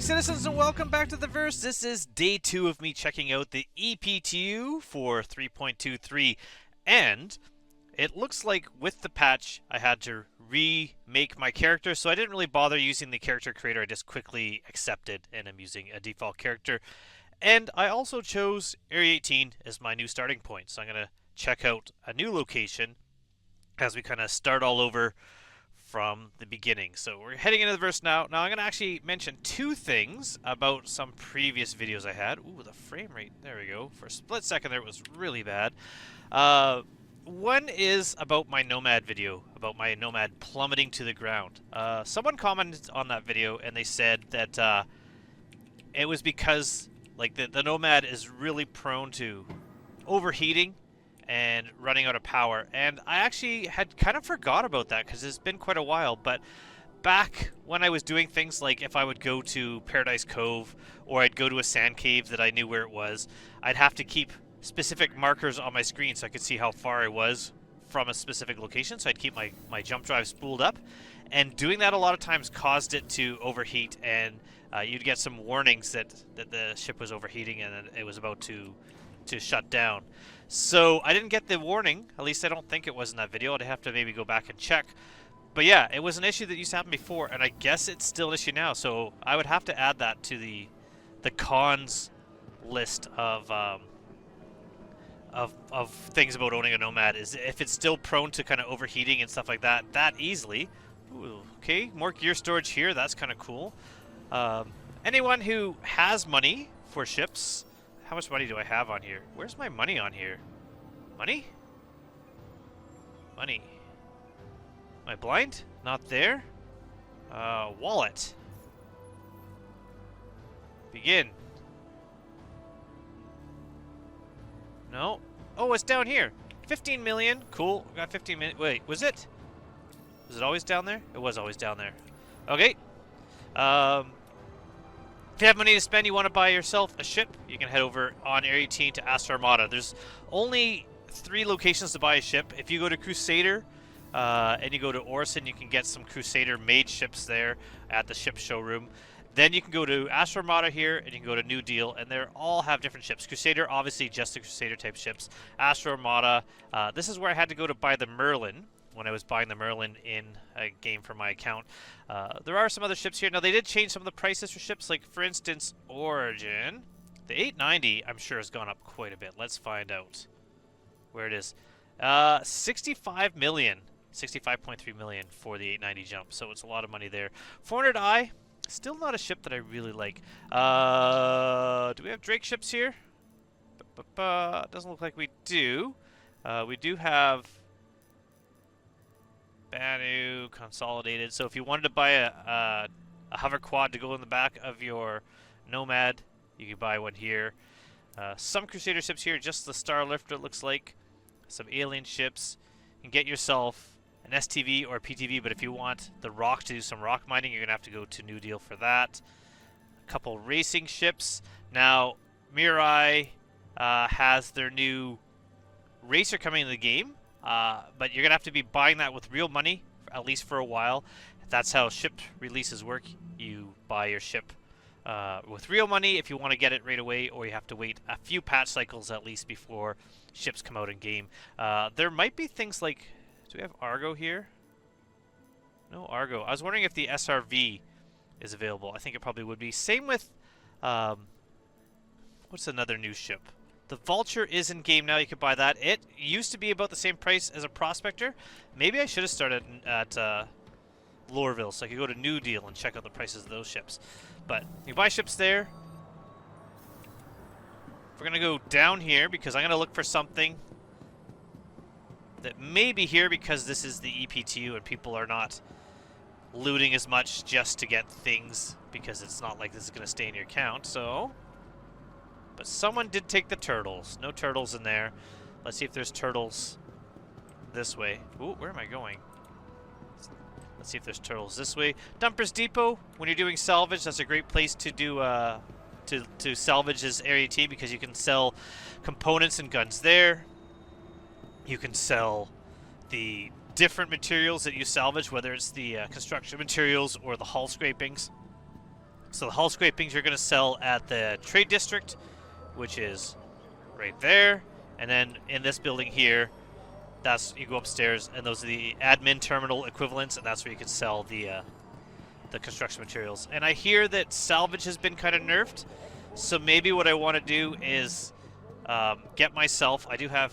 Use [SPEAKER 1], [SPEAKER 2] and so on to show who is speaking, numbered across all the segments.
[SPEAKER 1] Citizens, and welcome back to the verse. This is day 2 of me checking out the EPTU for 3.23, and it looks like with the patch I had to remake my character, so I didn't really bother using the character creator. I just quickly accepted, and I'm using a default character. And I also chose Area 18 as my new starting point, so I'm going to check out a new location as we kind of start all over from the beginning. So we're heading into the verse now. Now I'm going to actually mention 2 things about some previous videos I had. Ooh, the frame rate. There we go. For a split second there, it was really bad. One is about my Nomad video, about my Nomad plummeting to the ground. Someone commented on that video and they said that it was because like the Nomad is really prone to overheating and running out of power, and I actually had kind of forgot about that because it's been quite a while. But back when I was doing things like if I would go to Paradise Cove or I'd go to a sand cave that I knew where it was, I'd have to keep specific markers on my screen so I could see how far I was from a specific location, so I'd keep my jump drive spooled up, and doing that a lot of times caused it to overheat, and you'd get some warnings that the ship was overheating and it was about to shut down. So I didn't get the warning, at least I don't think it was in that video. I'd have to maybe go back and check. But yeah, it was an issue that used to happen before, and I guess it's still an issue now. So I would have to add that to the cons list of things about owning a Nomad, is if it's still prone to kind of overheating and stuff like that easily. Ooh, okay, more gear storage here. That's kind of cool. Anyone who has money for ships. How much money do I have on here? Where's my money on here? Money? Money. Am I blind? Not there? Wallet. Begin. No. Oh, it's down here. 15 million. Cool. I got 15 million. Wait, was it? Was it always down there? It was always down there. Okay. If you have money to spend, you want to buy yourself a ship, you can head over on Area 18 to Astra Armada. There's only 3 locations to buy a ship. If you go to Crusader and you go to Orson, you can get some Crusader-made ships there at the ship showroom. Then you can go to Astra Armada here, and you can go to New Deal, and they all have different ships. Crusader, obviously just the Crusader-type ships. Astra Armada, this is where I had to go to buy the Merlin, when I was buying the Merlin in a game for my account. There are some other ships here. Now, they did change some of the prices for ships, like, for instance, Origin. The 890, I'm sure, has gone up quite a bit. Let's find out where it is. 65 million. 65.3 million for the 890 jump, so it's a lot of money there. 400i, still not a ship that I really like. Do we have Drake ships here? Doesn't look like we do. We do have Banu, Consolidated. So if you wanted to buy a hover quad to go in the back of your Nomad, you can buy one here. Some Crusader ships here, just the Star Lifter, it looks like. Some alien ships. You can get yourself an STV or a PTV, but if you want the rock to do some rock mining, you're going to have to go to New Deal for that. A couple racing ships. Now, Mirai has their new racer coming in the game. But you're going to have to be buying that with real money, at least for a while. That's how ship releases work. You buy your ship with real money if you want to get it right away, or you have to wait a few patch cycles at least before ships come out in game. There might be things like... Do we have Argo here? No Argo. I was wondering if the SRV is available. I think it probably would be. Same with... what's another new ship? The Vulture is in game now. You can buy that. It used to be about the same price as a Prospector. Maybe I should have started at Lorville, so I could go to New Deal and check out the prices of those ships. But you buy ships there. We're going to go down here because I'm going to look for something that may be here because this is the EPTU and people are not looting as much just to get things because it's not like this is going to stay in your account. So... But someone did take the turtles. No turtles in there. Let's see if there's turtles this way. Ooh, where am I going? Let's see if there's turtles this way. Dumpers Depot, when you're doing salvage, that's a great place to do to salvage this area T, because you can sell components and guns there. You can sell the different materials that you salvage, whether it's the construction materials or the hull scrapings. So the hull scrapings you're going to sell at the trade district, which is right there, and then in this building here, that's, you go upstairs, and those are the admin terminal equivalents, and that's where you can sell the construction materials. And I hear that salvage has been kind of nerfed, so maybe what I want to do is get myself, I do have,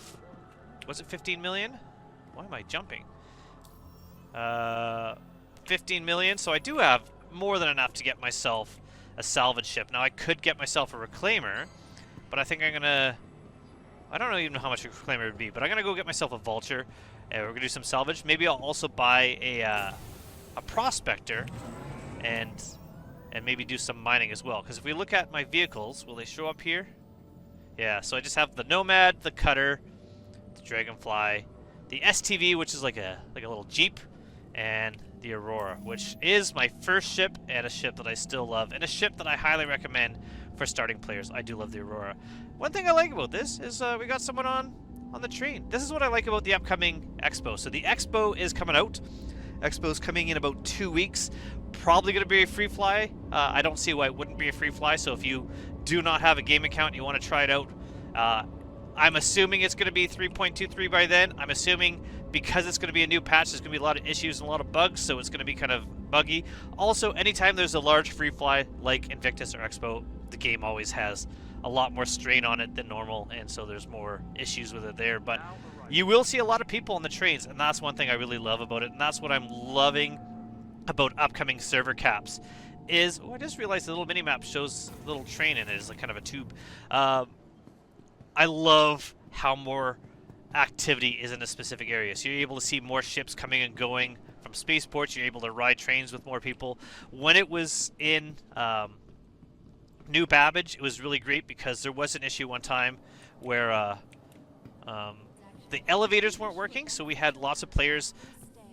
[SPEAKER 1] was it 15 million? Why am I jumping? 15 million, so I do have more than enough to get myself a salvage ship. Now I could get myself a reclaimer, but I think I'm gonna, I don't even know how much a reclaimer would be, but I'm gonna go get myself a vulture, and we're gonna do some salvage. Maybe I'll also buy a prospector, and maybe do some mining as well. Because if we look at my vehicles, will they show up here? Yeah. So I just have the Nomad, the Cutter, the Dragonfly, the STV, which is like a little Jeep, and the Aurora, which is my first ship, and a ship that I still love, and a ship that I highly recommend for starting players. I do love the Aurora. One thing I like about this is we got someone on the train. This is what I like about the upcoming Expo. So the Expo is coming out. Expo's coming in about 2 weeks. Probably going to be a free fly. I don't see why it wouldn't be a free fly. So if you do not have a game account and you want to try it out, I'm assuming it's going to be 3.23 by then. I'm assuming because it's going to be a new patch, there's going to be a lot of issues and a lot of bugs, so it's going to be kind of buggy. Also, anytime there's a large free fly like Invictus or Expo, the game always has a lot more strain on it than normal, and so there's more issues with it there. But you will see a lot of people on the trains, and that's one thing I really love about it, and that's what I'm loving about upcoming server caps. Is, oh, I just realized the little mini-map shows a little train in it as like kind of a tube. I love how more activity is in a specific area. So you're able to see more ships coming and going from spaceports. You're able to ride trains with more people. When it was in New Babbage, it was really great because there was an issue one time where the elevators weren't working, so we had lots of players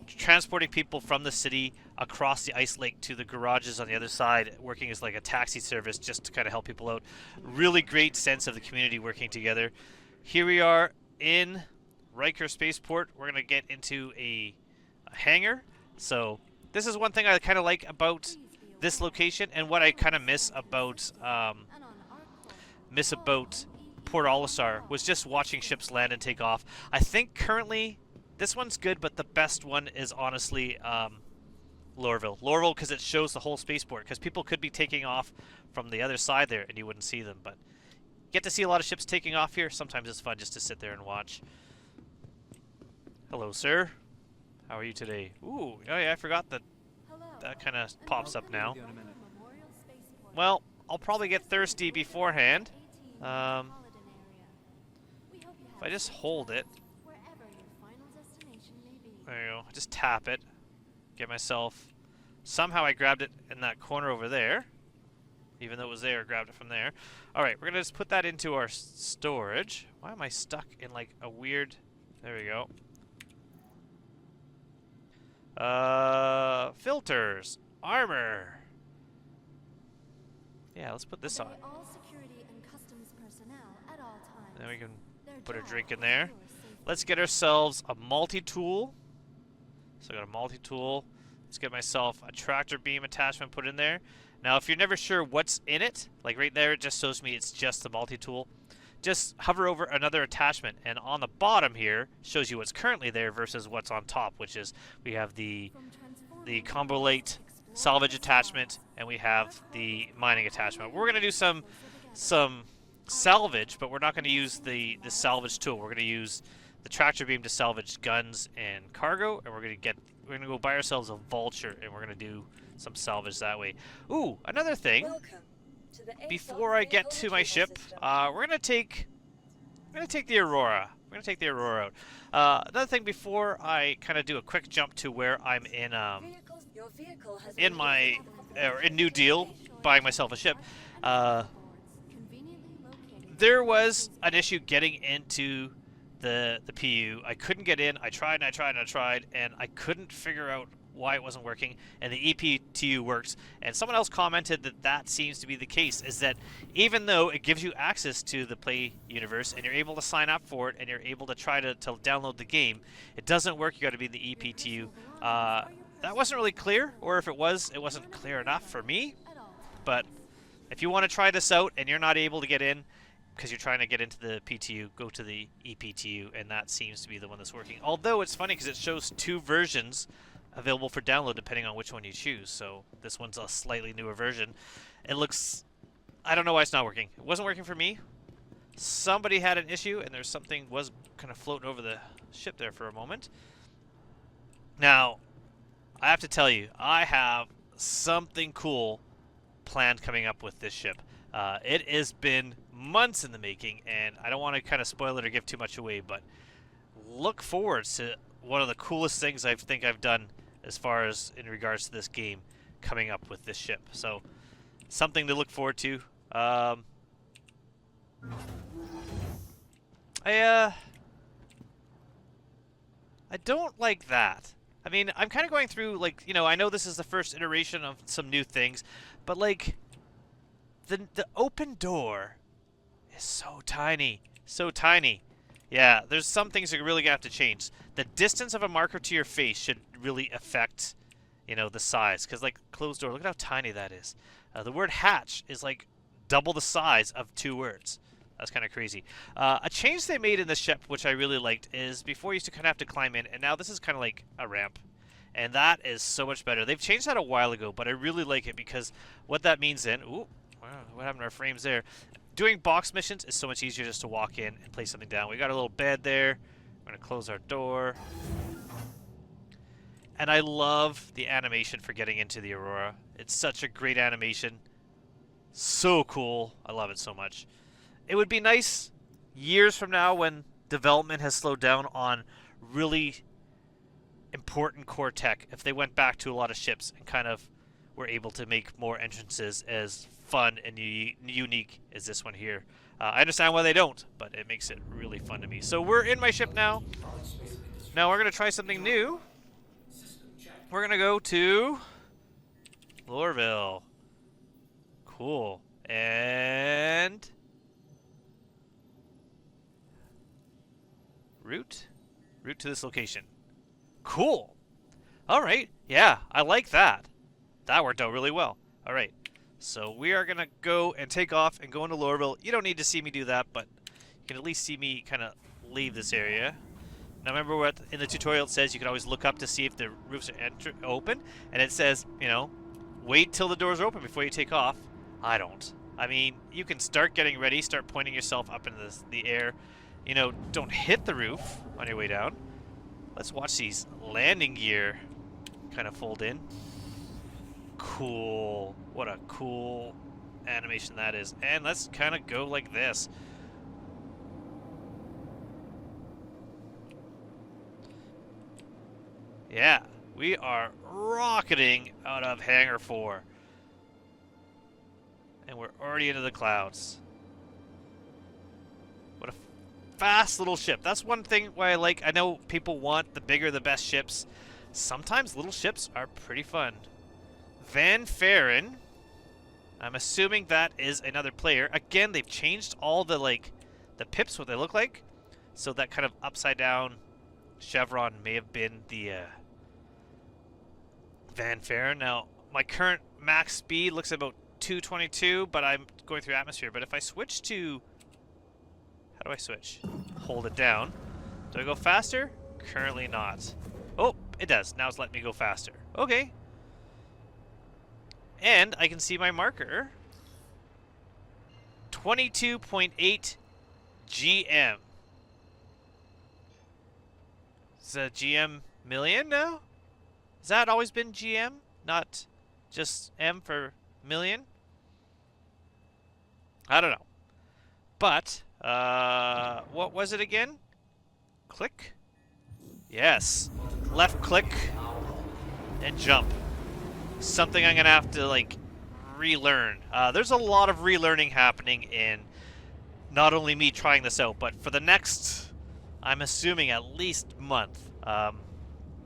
[SPEAKER 1] transporting people from the city across the ice lake to the garages on the other side, working as like a taxi service just to kind of help people out. Really great sense of the community working together. Here we are in Riker Spaceport. We're going to get into a hangar. So this is one thing I kind of like about this location, and what I kind of miss about Port Olisar was just watching ships land and take off. I think currently this one's good, but the best one is honestly Lorville. Lorville, because it shows the whole spaceport, because people could be taking off from the other side there and you wouldn't see them. But get to see a lot of ships taking off here. Sometimes it's fun just to sit there and watch. Hello, sir. How are you today? Ooh, oh yeah, I forgot that that kind of pops up now. Well, I'll probably get thirsty beforehand. If I just hold it. There you go. Just tap it. Get myself... Somehow I grabbed it in that corner over there. Even though it was there, I grabbed it from there. Alright, we're going to just put that into our storage. Why am I stuck in like a weird... There we go. Filters. Armor. Yeah, let's put this on. Then we can put a drink in there. Let's get ourselves a multi-tool. So I got a multi-tool. Let's get myself a tractor beam attachment put in there. Now, if you're never sure what's in it, like right there, it just shows me it's just the multi-tool. Just hover over another attachment, and on the bottom here shows you what's currently there versus what's on top, which is we have the combo late salvage attachment, and we have the mining attachment. We're going to do some salvage, but we're not going to use the salvage tool. We're going to use the tractor beam to salvage guns and cargo, and we're gonna go buy ourselves a vulture, and we're gonna do some salvage that way. Ooh, another thing. Before I get to my ship, we're gonna take the Aurora. We're gonna take the Aurora out. Another thing before I kind of do a quick jump to where I'm in New Deal, buying myself a ship. There was an issue getting into the PU. I couldn't get in. I tried and I tried and I tried, and I couldn't figure out why it wasn't working, and the EPTU works. And someone else commented that that seems to be the case, is that even though it gives you access to the Play universe and you're able to sign up for it and you're able to try to download the game, it doesn't work. You got to be in the EPTU. That wasn't really clear, or if it was, it wasn't clear enough for me. But if you want to try this out and you're not able to get in because you're trying to get into the PTU, go to the EPTU, and that seems to be the one that's working. Although it's funny because it shows 2 versions available for download depending on which one you choose. So this one's a slightly newer version. It looks... I don't know why it's not working. It wasn't working for me. Somebody had an issue, and there's something was kind of floating over the ship there for a moment. Now, I have to tell you, I have something cool planned coming up with this ship. It has been months in the making, and I don't want to kind of spoil it or give too much away, but look forward to one of the coolest things I think I've done as far as in regards to this game coming up with this ship. So something to look forward to. I don't like that. I mean, I'm kind of going through, like, you know, I know this is the first iteration of some new things, but like the open door is so tiny. So tiny. Yeah, there's some things that you're really going to have to change. The distance of a marker to your face should really affect, you know, the size. Because, like, closed door, look at how tiny that is. The word hatch is, like, double the size of 2 words. That's kind of crazy. A change they made in the ship, which I really liked, is before you used to kind of have to climb in, and now this is kind of like a ramp. And that is so much better. They've changed that a while ago, but I really like it because what that means then... Ooh, wow, what happened to our frames there? Doing box missions is so much easier just to walk in and place something down. We got a little bed there. We're going to close our door. And I love the animation for getting into the Aurora. It's such a great animation. So cool. I love it so much. It would be nice years from now when development has slowed down on really important core tech if they went back to a lot of ships and kind of were able to make more entrances as fun and unique as this one here. I understand why they don't, but it makes it really fun to me. So we're in my ship now. Now we're going to try something new. We're going to go to Lorville. Cool. And route to this location. Cool. All right. Yeah, I like that. That worked out really well. All right. So we are going to go and take off and go into Lorville. You don't need to see me do that, but you can at least see me kind of leave this area. Now remember what in the tutorial it says you can always look up to see if the roofs are open. And it says, you know, wait till the doors are open before you take off. I don't. I mean, you can start getting ready, start pointing yourself up into the air. You know, don't hit the roof on your way down. Let's watch these landing gear kind of fold in. Cool. What a cool animation that is. And let's kind of go like this. Yeah, we are rocketing out of Hangar 4. And we're already into the clouds. What a fast little ship. That's one thing why I like. I know people want the bigger, the best ships. Sometimes little ships are pretty fun. Van Farren. I'm assuming that is another player. Again, they've changed all the, like, the pips, what they look like. So that kind of upside down chevron may have been the Van Farren. Now, my current max speed looks about 222, but I'm going through atmosphere. But if I switch to... How do I switch? Hold it down. Do I go faster? Currently not. Oh, it does. Now it's letting me go faster. Okay. And I can see my marker. 22.8 GM. Is that GM million now? Has that always been GM? Not just M for million? I don't know. But, what was it again? Click? Yes. Left click and jump. Something I'm going to have to, like, relearn. There's a lot of relearning happening in not only me trying this out, but for the next I'm assuming at least month.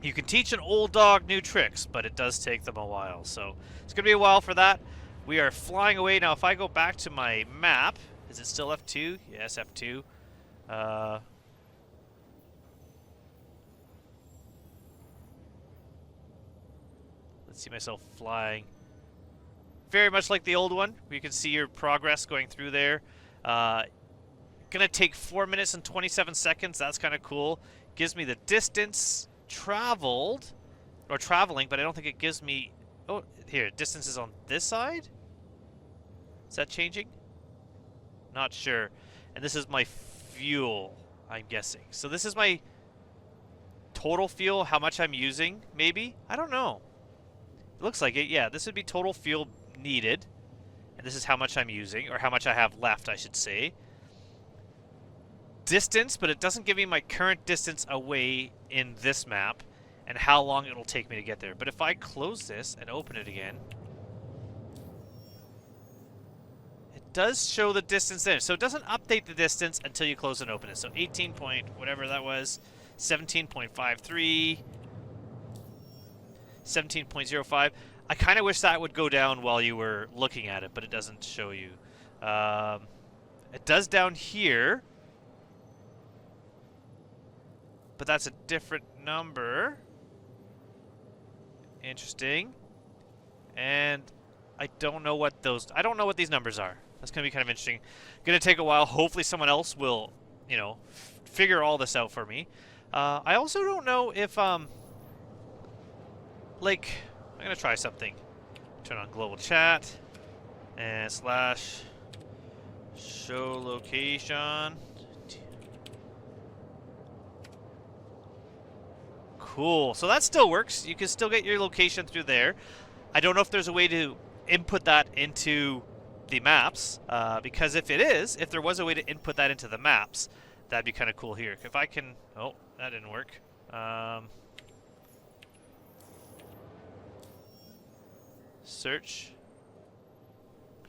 [SPEAKER 1] You can teach an old dog new tricks, but it does take them a while. So it's going to be a while for that. We are flying away. Now, if I go back to my map, is it still F2? Yes, F2. Let's see myself flying. Very much like the old one, where you can see your progress going through there. Gonna take 4 minutes and 27 seconds. That's kind of cool. Gives me the distance traveled, or traveling, but I don't think it gives me... Oh, here, distance is on this side? Is that changing? Not sure. And this is my fuel, I'm guessing. So this is my total fuel, how much I'm using, maybe? I don't know. It looks like it, yeah. This would be total fuel needed. And this is how much I'm using, or how much I have left, I should say. Distance, but it doesn't give me my current distance away in this map and how long it'll take me to get there. But if I close this and open it again, it does show the distance there. So it doesn't update the distance until you close and open it. So 18 point, whatever that was, 17.53, 17.05. I kind of wish that would go down while you were looking at it, but it doesn't show you. It does down here. But that's a different number. Interesting. And I don't know what these numbers are. That's going to be kind of interesting. Going to take a while. Hopefully someone else will, you know, figure all this out for me. I also don't know if, like, I'm going to try something. Turn on global chat. And slash show location. Cool. So that still works. You can still get your location through there. I don't know if there's a way to input that into the maps, because if there was a way to input that into the maps, that'd be kind of cool here. If I can... Oh, that didn't work. Search.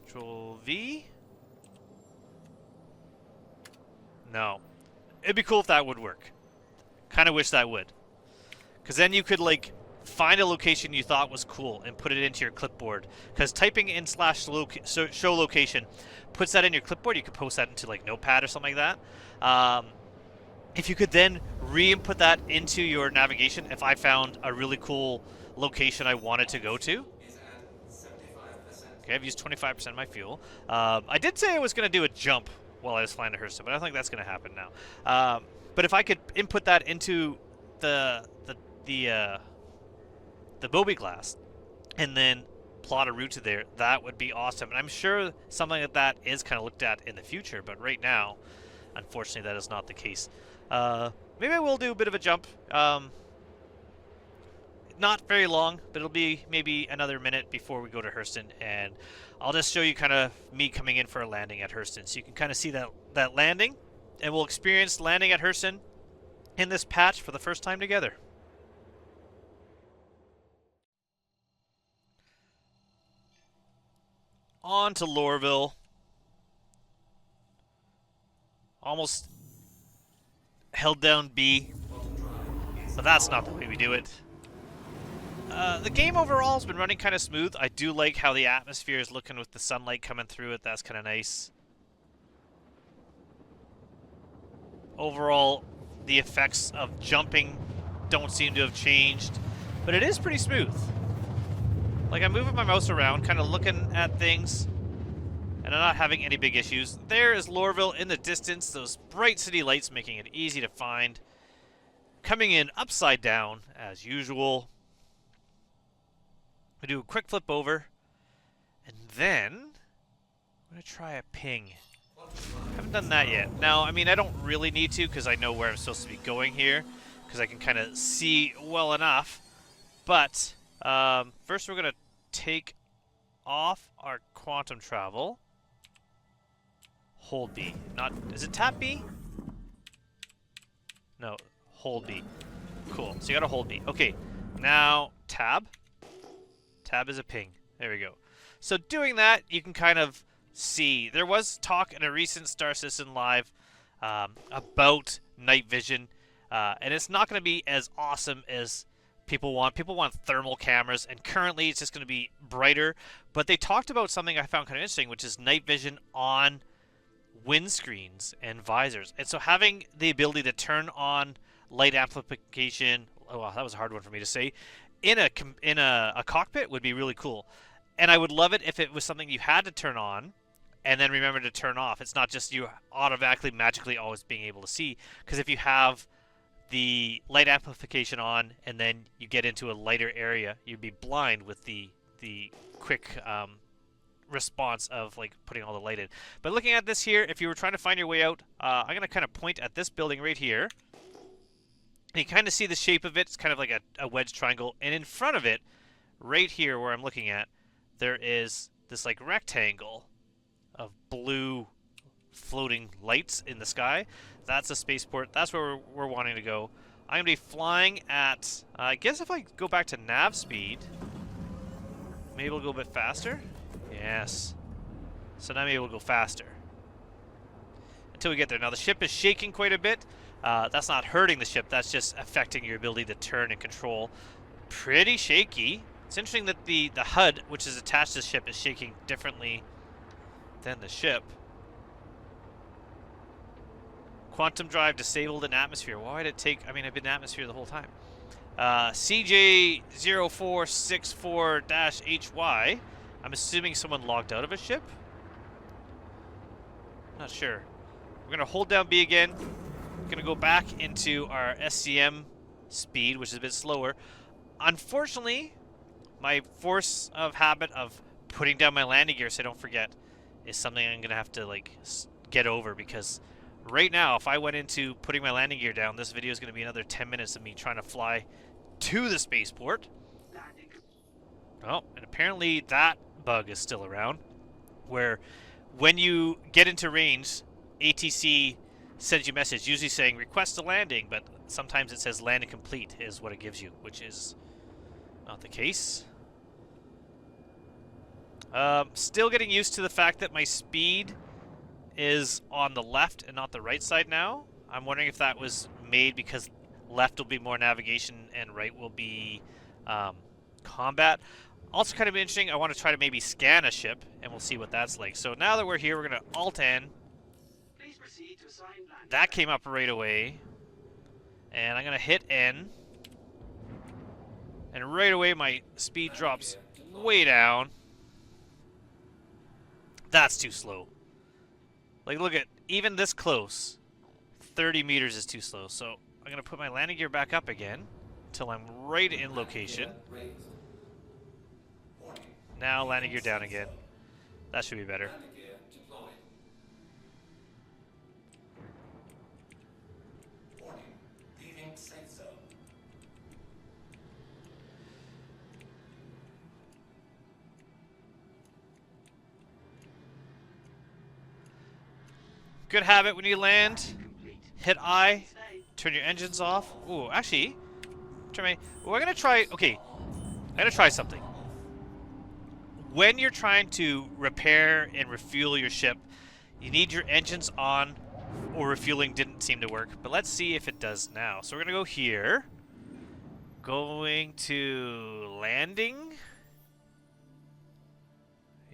[SPEAKER 1] Control V. No. It'd be cool if that would work. Kind of wish that would. Because then you could, like, find a location you thought was cool and put it into your clipboard. Because typing in slash show location puts that in your clipboard. You could post that into, like, Notepad or something like that. If you could then re-input that into your navigation, if I found a really cool location I wanted to go to. Okay, I've used 25% of my fuel. I did say I was going to do a jump while I was flying to Hurston, but I don't think that's going to happen now. But if I could input that into the Bobby glass and then plot a route to there, that would be awesome. And I'm sure something like that is kind of looked at in the future, but right now, unfortunately, that is not the case. Maybe I will do a bit of a jump. Not very long, but it'll be maybe another minute before we go to Hurston, and I'll just show you kind of me coming in for a landing at Hurston, so you can kind of see that landing, and we'll experience landing at Hurston in this patch for the first time together. On to Lorville. Almost held down B, but that's not the way we do it. The game overall has been running kind of smooth. I do like how the atmosphere is looking with the sunlight coming through it. That's kind of nice. Overall, the effects of jumping don't seem to have changed, but it is pretty smooth. Like, I'm moving my mouse around, kind of looking at things, and I'm not having any big issues. There is Lorville in the distance, those bright city lights making it easy to find. Coming in upside down, as usual. We do a quick flip over, and then I'm going to try a ping. Haven't done that yet. Now, I mean, I don't really need to because I know where I'm supposed to be going here, because I can kind of see well enough. But first we're going to take off our quantum travel. Hold B. Is it tap B? No, hold B. Cool. So you got to hold B. Okay, now tab. Tab is a ping. There we go. So doing that, you can kind of see. There was talk in a recent Star Citizen Live about night vision, and it's not going to be as awesome as people want. People want thermal cameras, and currently it's just going to be brighter. But they talked about something I found kind of interesting, which is night vision on windscreens and visors. And so having the ability to turn on light amplification, oh wow, that was a hard one for me to say, in a cockpit would be really cool. And I would love it if it was something you had to turn on and then remember to turn off. It's not just you automatically, magically always being able to see. Because if you have the light amplification on and then you get into a lighter area, you'd be blind with the quick response of like putting all the light in. But looking at this here, if you were trying to find your way out, I'm going to kind of point at this building right here. And you kind of see the shape of it. It's kind of like a wedge triangle. And in front of it, right here where I'm looking at, there is this like rectangle of blue floating lights in the sky. That's a spaceport. That's where we're wanting to go. I'm going to be flying at, I guess if I go back to nav speed, maybe we'll go a bit faster. Yes. So now maybe we'll go faster until we get there. Now the ship is shaking quite a bit. That's not hurting the ship. That's just affecting your ability to turn and control. Pretty shaky. It's interesting that the HUD, which is attached to the ship, is shaking differently than the ship. Quantum drive disabled in atmosphere. Why did it take... I mean, I've been in atmosphere the whole time. CJ0464-HY. I'm assuming someone logged out of a ship? Not sure. We're going to hold down B again. We're going to go back into our SCM speed, which is a bit slower. Unfortunately, my force of habit of putting down my landing gear so I don't forget is something I'm going to have to like get over, because right now, if I went into putting my landing gear down, this video is going to be another 10 minutes of me trying to fly to the spaceport. Oh, and apparently that bug is still around, where when you get into range, ATC sends you a message usually saying request a landing, but sometimes it says landing complete is what it gives you, which is not the case. Still getting used to the fact that my speed is on the left and not the right side now. I'm wondering if that was made because left will be more navigation and right will be combat. Also kind of interesting, I want to try to maybe scan a ship and we'll see what that's like. So now that we're here, we're going to Alt-N. That came up right away. And I'm going to hit N. And right away my speed drops way down. That's too slow. Like, look at, even this close, 30 meters is too slow. So I'm going to put my landing gear back up again until I'm right in location. Now landing gear down again. That should be better. Good habit when you land. Hit I. Turn your engines off. Ooh, actually, we're gonna try. Okay, I'm gonna try something. When you're trying to repair and refuel your ship, you need your engines on, or refueling didn't seem to work. But let's see if it does now. So we're gonna go here. Going to landing.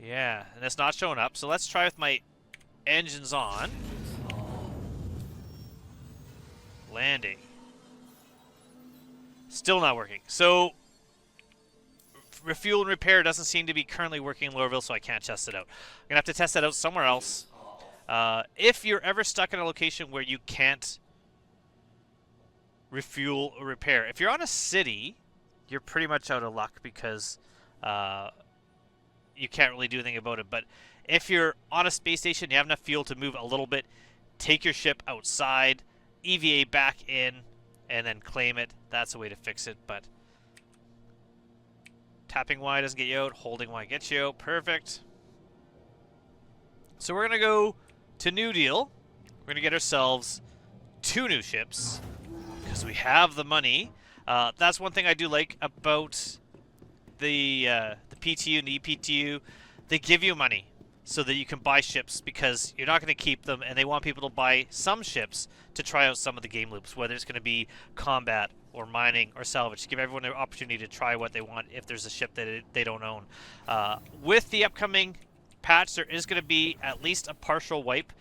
[SPEAKER 1] Yeah, and it's not showing up. So let's try with my engines on. Landing. Still not working. So refuel and repair doesn't seem to be currently working in Lorville, so I can't test it out. I'm gonna have to test that out somewhere else. If you're ever stuck in a location where you can't refuel or repair, if you're on a city, you're pretty much out of luck because you can't really do anything about it. But if you're on a space station, you have enough fuel to move a little bit, take your ship outside, EVA back in, and then claim it. That's a way to fix it. But tapping Y doesn't get you out, holding Y gets you out. Perfect. So we're going to go to New Deal. We're going to get ourselves 2 new ships because we have the money. That's one thing I do like about the PTU and the EPTU. They give you money. so that you can buy ships, because you're not going to keep them, and they want people to buy some ships to try out some of the game loops, whether it's going to be combat or mining or salvage, to give everyone an opportunity to try what they want if there's a ship that they don't own. With the upcoming patch, there is going to be at least a partial wipe.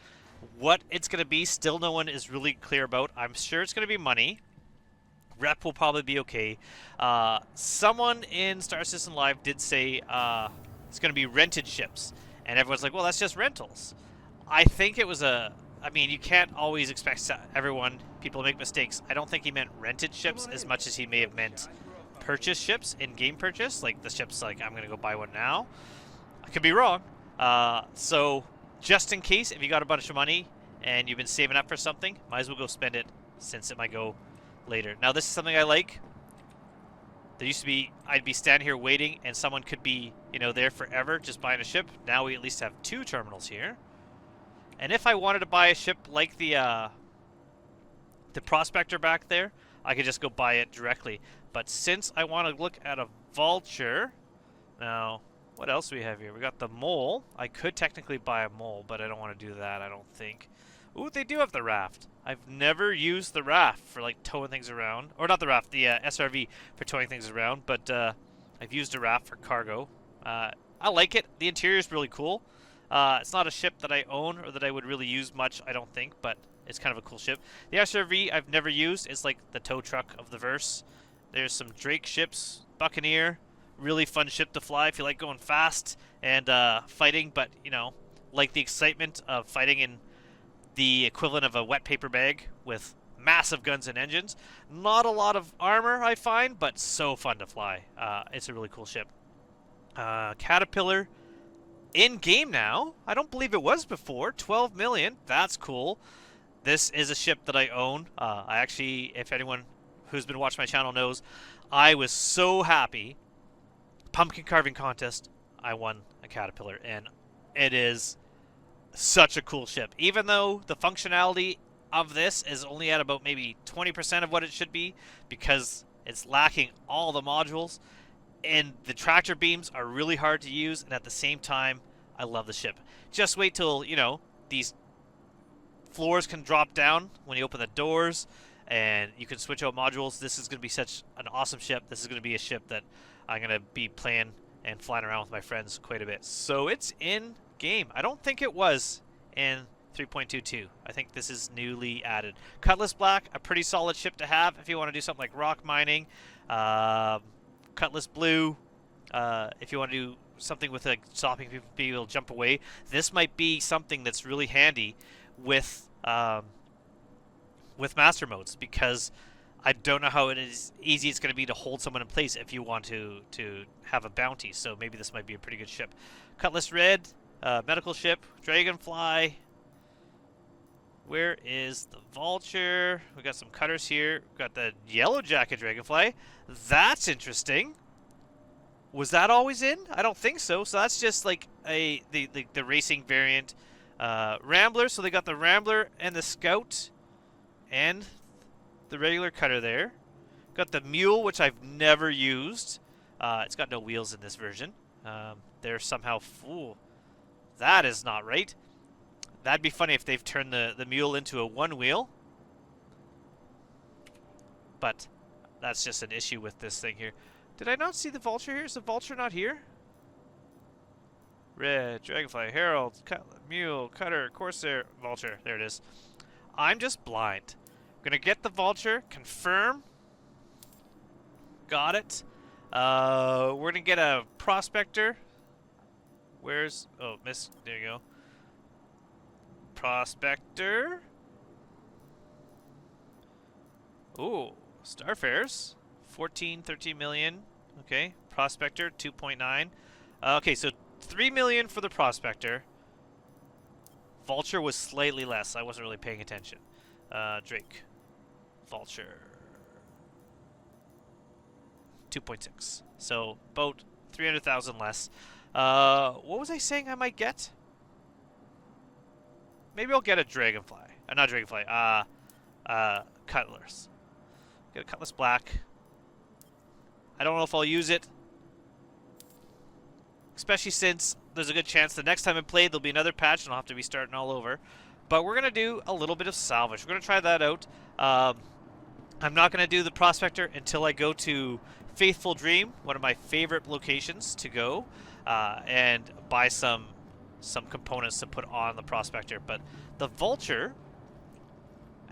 [SPEAKER 1] What it's going to be, still no one is really clear about. I'm sure it's going to be money. Rep will probably be okay. Someone in Star Citizen Live did say it's going to be rented ships. And everyone's like, well, that's just rentals. I think it was I mean, you can't always expect people make mistakes. I don't think he meant rented ships as much as he may have meant purchase ships, in-game purchase. Like the ships, like, I'm going to go buy one now. I could be wrong. So just in case, if you got a bunch of money and you've been saving up for something, might as well go spend it, since it might go later. Now, this is something I like. There used to be, I'd be standing here waiting, and someone could be, there forever just buying a ship. Now we at least have 2 terminals here. And if I wanted to buy a ship like the Prospector back there, I could just go buy it directly. But since I want to look at a Vulture, now, what else do we have here? We got the Mole. I could technically buy a Mole, but I don't want to do that, I don't think. Ooh, they do have the Raft. I've never used the Raft for, like, towing things around. Or not the Raft, the SRV for towing things around. But I've used a Raft for cargo. I like it. The interior is really cool. It's not a ship that I own or that I would really use much, I don't think. But it's kind of a cool ship. The SRV I've never used. It's like the tow truck of the verse. There's some Drake ships. Buccaneer. Really fun ship to fly if you like going fast and fighting. But, like the excitement of fighting in the equivalent of a wet paper bag with massive guns and engines. Not a lot of armor, I find, but so fun to fly. It's a really cool ship. Caterpillar in game now. I don't believe it was before. 12 million. That's cool. This is a ship that I own. I actually, if anyone who's been watching my channel knows, I was so happy. Pumpkin carving contest, I won a Caterpillar, and it is such a cool ship. Even though the functionality of this is only at about maybe 20% of what it should be, because it's lacking all the modules, and the tractor beams are really hard to use, and at the same time, I love the ship. Just wait till, these floors can drop down when you open the doors, and you can switch out modules. This is going to be such an awesome ship. This is going to be a ship that I'm going to be playing and flying around with my friends quite a bit. So it's in game. I don't think it was in 3.22. I think this is newly added. Cutlass Black, a pretty solid ship to have if you want to do something like rock mining. Cutlass Blue, if you want to do something with stopping people being able to jump away. This might be something that's really handy with master modes, because I don't know how easy it's going to be to hold someone in place if you want to have a bounty. So maybe this might be a pretty good ship. Cutlass Red, medical ship, Dragonfly. Where is the Vulture? We got some cutters here. We got the Yellow Jacket Dragonfly. That's interesting. Was that always in? I don't think so. So that's just like the racing variant. Rambler. So they got the Rambler and the Scout and the regular cutter there. Got the Mule, which I've never used. It's got no wheels in this version. They're somehow full. That is not right. That'd be funny if they've turned the Mule into a one wheel. But that's just an issue with this thing here. Did I not see the Vulture here? Is the Vulture not here? Red, Dragonfly, Herald, Mule, Cutter, Corsair, Vulture. There it is. I'm just blind. I'm going to get the Vulture, confirm. Got it. We're going to get a Prospector. Where's... Oh, miss. There you go. Prospector. Ooh, Starfares. 13 million. Okay. Prospector, 2.9. Okay, so 3 million for the Prospector. Vulture was slightly less. I wasn't really paying attention. Drake. Vulture. 2.6. So, about 300,000 less. What was I saying I might get? Maybe I'll get a Dragonfly. Not Dragonfly. Cutlass. Get a Cutlass Black. I don't know if I'll use it. especially since there's a good chance the next time I play there'll be another patch and I'll have to be starting all over. But we're gonna do a little bit of salvage. We're gonna try that out. I'm not gonna do the prospector until I go to Faithful Dream, one of my favorite locations to go, and buy some components to put on the prospector. But the vulture,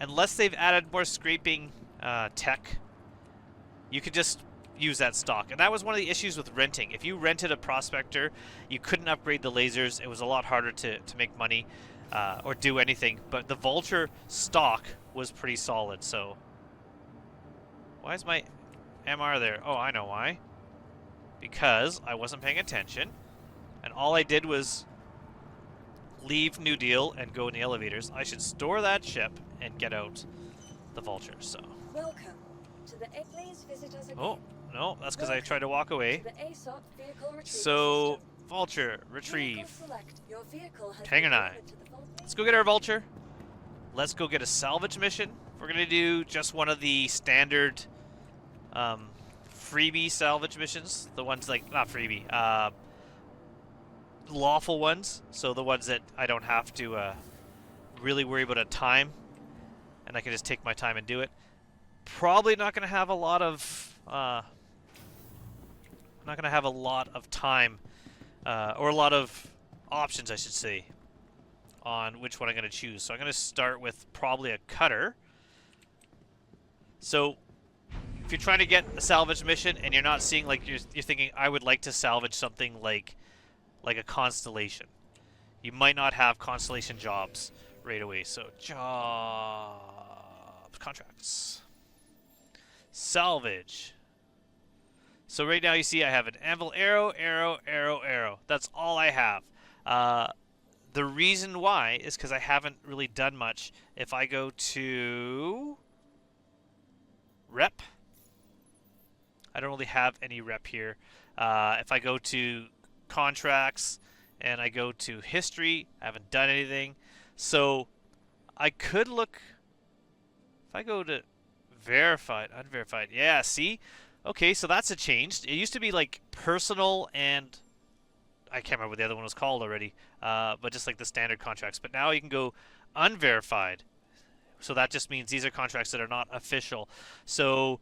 [SPEAKER 1] unless they've added more scraping tech, you could just use that stock. And that was one of the issues with renting. If you rented a prospector, you couldn't upgrade the lasers. It was a lot harder to make money or do anything. But the vulture stock was pretty solid. So why is my MR there? Oh, I know why. Because I wasn't paying attention. And all I did was leave New Deal and go in the elevators. I should store that ship and get out the vulture. So
[SPEAKER 2] welcome to the please visit us again.
[SPEAKER 1] Oh, no, that's because I tried to walk away.
[SPEAKER 2] So,
[SPEAKER 1] vulture, retrieve.
[SPEAKER 2] Your vehicle has
[SPEAKER 1] Hangar 9. Let's go get our vulture. Let's go get a salvage mission. We're going to do just one of the standard freebie salvage missions. The ones like, not freebie, lawful ones. So the ones that I don't have to really worry about a time. And I can just take my time and do it. Probably not going to have a lot of time or a lot of options, I should say, on which one I'm going to choose. So I'm going to start with probably a cutter. So if you're trying to get a salvage mission and you're not seeing, like, you're thinking, I would like to salvage something like a constellation. You might not have constellation jobs right away. So jobs, contracts. Salvage. So right now you see I have an anvil, arrow, arrow, arrow, arrow. That's all I have. The reason why is because I haven't really done much. If I go to rep, I don't really have any rep here. If I go to contracts and I go to history, I haven't done anything. So I could look, if I go to verified, unverified. Yeah, see? Okay, so that's a change. It used to be like personal and I can't remember what the other one was called already, but just like the standard contracts. But now you can go unverified. So that just means these are contracts that are not official. So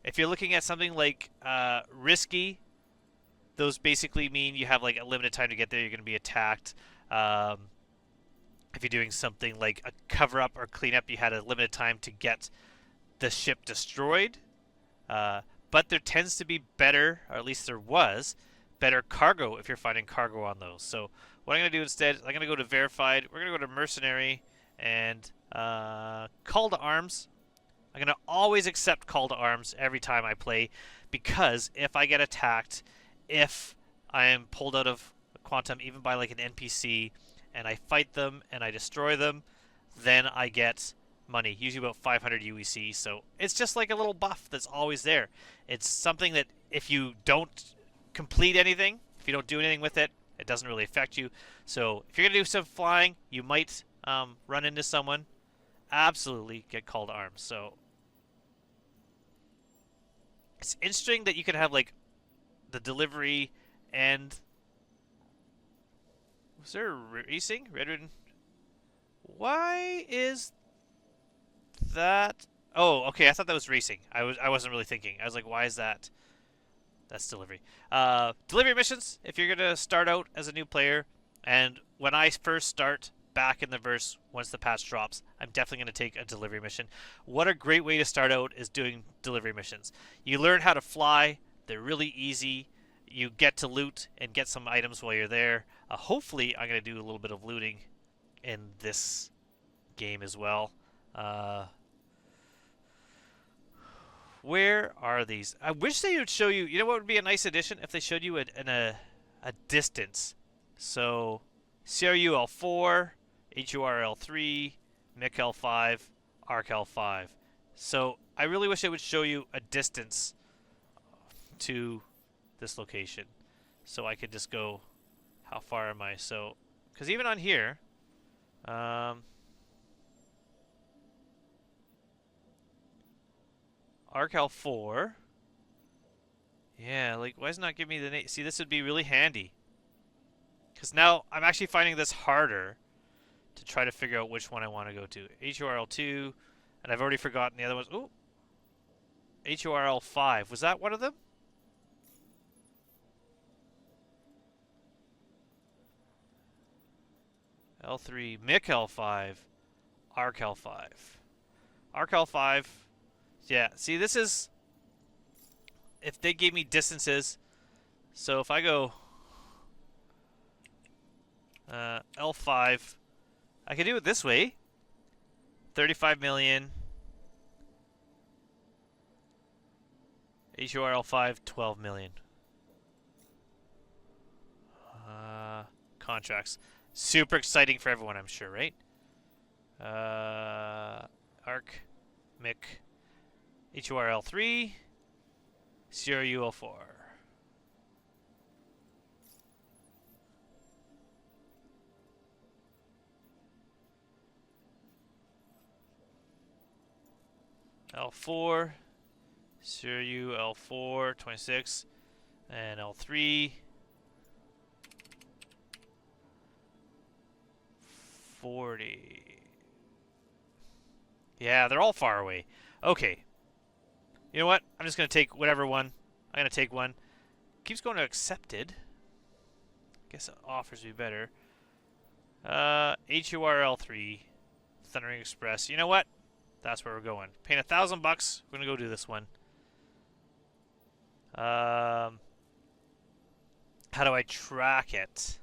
[SPEAKER 1] if you're looking at something like risky, those basically mean you have like a limited time to get there. You're going to be attacked. If you're doing something like a cover-up or cleanup, you had a limited time to get the ship destroyed, but there tends to be better, or at least there was, better cargo if you're finding cargo on those. So what I'm going to do instead, I'm going to go to verified, we're going to go to mercenary, and call to arms. I'm going to always accept call to arms every time I play, because if I get attacked, if I am pulled out of Quantum, even by like an NPC, and I fight them and I destroy them, then I get money, usually about 500 UEC. So it's just like a little buff that's always there. It's something that if you don't complete anything, if you don't do anything with it, it doesn't really affect you. So if you're going to do some flying, you might run into someone. Absolutely get call to arms. So it's interesting that you can have like the delivery and... Was there racing? Redwood? Why is that? Oh, okay. I thought that was racing. I wasn't really thinking. I was like, why is that? That's delivery. Delivery missions. If you're gonna start out as a new player, and when I first start back in the verse, once the patch drops, I'm definitely gonna take a delivery mission. What a great way to start out is doing delivery missions. You learn how to fly. They're really easy. You get to loot and get some items while you're there. Hopefully, I'm going to do a little bit of looting in this game as well. Where are these? I wish they would show you... You know what would be a nice addition? If they showed you a distance. So, CRU-L4, HUR-L3, MIC-L5, ARC-L5. So, I really wish it would show you a distance to this location, so I could just go, how far am I? So, because even on here, ARCAL 4, yeah, like, why does it not give me the name? See, this would be really handy. Because now I'm actually finding this harder to try to figure out which one I want to go to. HURL2, and I've already forgotten the other ones. Ooh, HURL5. Was that one of them? L3, MIC L5, ARC L5. ARC L5, yeah, see this is, if they gave me distances, so if I go L5, I can do it this way, 35 million, HURL5, 12 million. Contracts. Super exciting for everyone, I'm sure, right? ARC, MIC, HURL3, CRUL4. L4, CRU L4, 26, and L3, 40. Yeah, they're all far away. Okay. You know what? I'm just going to take whatever one. I'm going to take one. Keeps going to accepted. Guess it offers me better. HURL3, Thundering Express. You know what? That's where we're going. Paying $1,000 bucks. We're going to go do this one. How do I track it?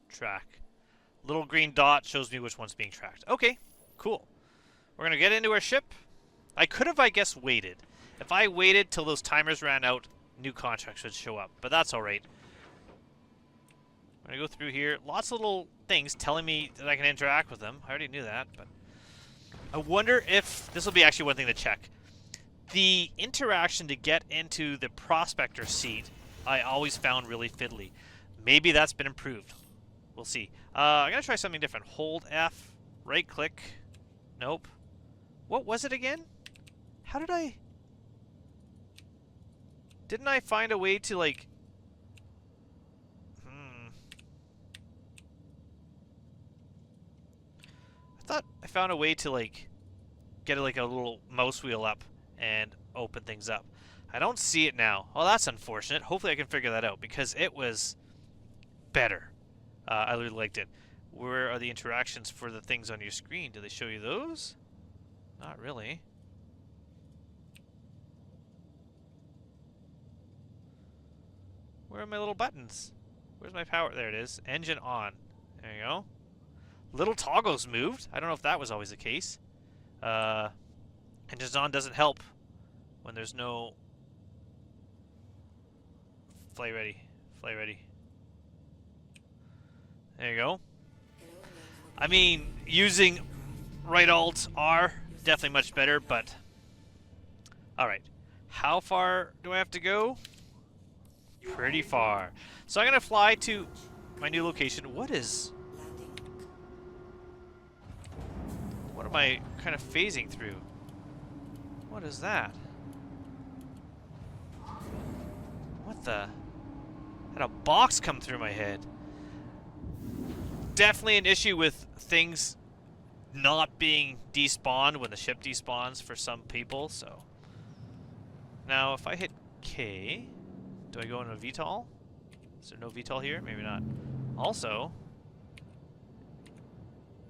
[SPEAKER 1] Track. Little green dot shows me which one's being tracked. Okay, cool. We're going to get into our ship. I could have, I guess, waited. If I waited till those timers ran out, new contracts would show up. But that's alright. I'm going to go through here. Lots of little things telling me that I can interact with them. I already knew that, but I wonder if this will be actually one thing to check. The interaction to get into the prospector seat, I always found really fiddly. Maybe that's been improved. We'll see. I'm going to try something different. Hold F, right click. Nope. What was it again? How did I... Didn't I find a way to, like... I thought I found a way to, like, get, like, a little mouse wheel up and open things up. I don't see it now. Oh, that's unfortunate. Hopefully I can figure that out, because it was better. I really liked it. Where are the interactions for the things on your screen? Do they show you those? Not really. Where are my little buttons? Where's my power? There it is. Engine on. There you go. Little toggles moved. I don't know if that was always the case. Engines on doesn't help when there's no... Flight ready. Flight ready. There you go. I mean, using right alt R, definitely much better, but... Alright. How far do I have to go? Pretty far. So I'm going to fly to my new location. What am I kind of phasing through? What is that? What the? Had a box come through my head. Definitely an issue with things not being despawned when the ship despawns for some people, so. Now, if I hit K, do I go into a VTOL? Is there no VTOL here? Maybe not. Also,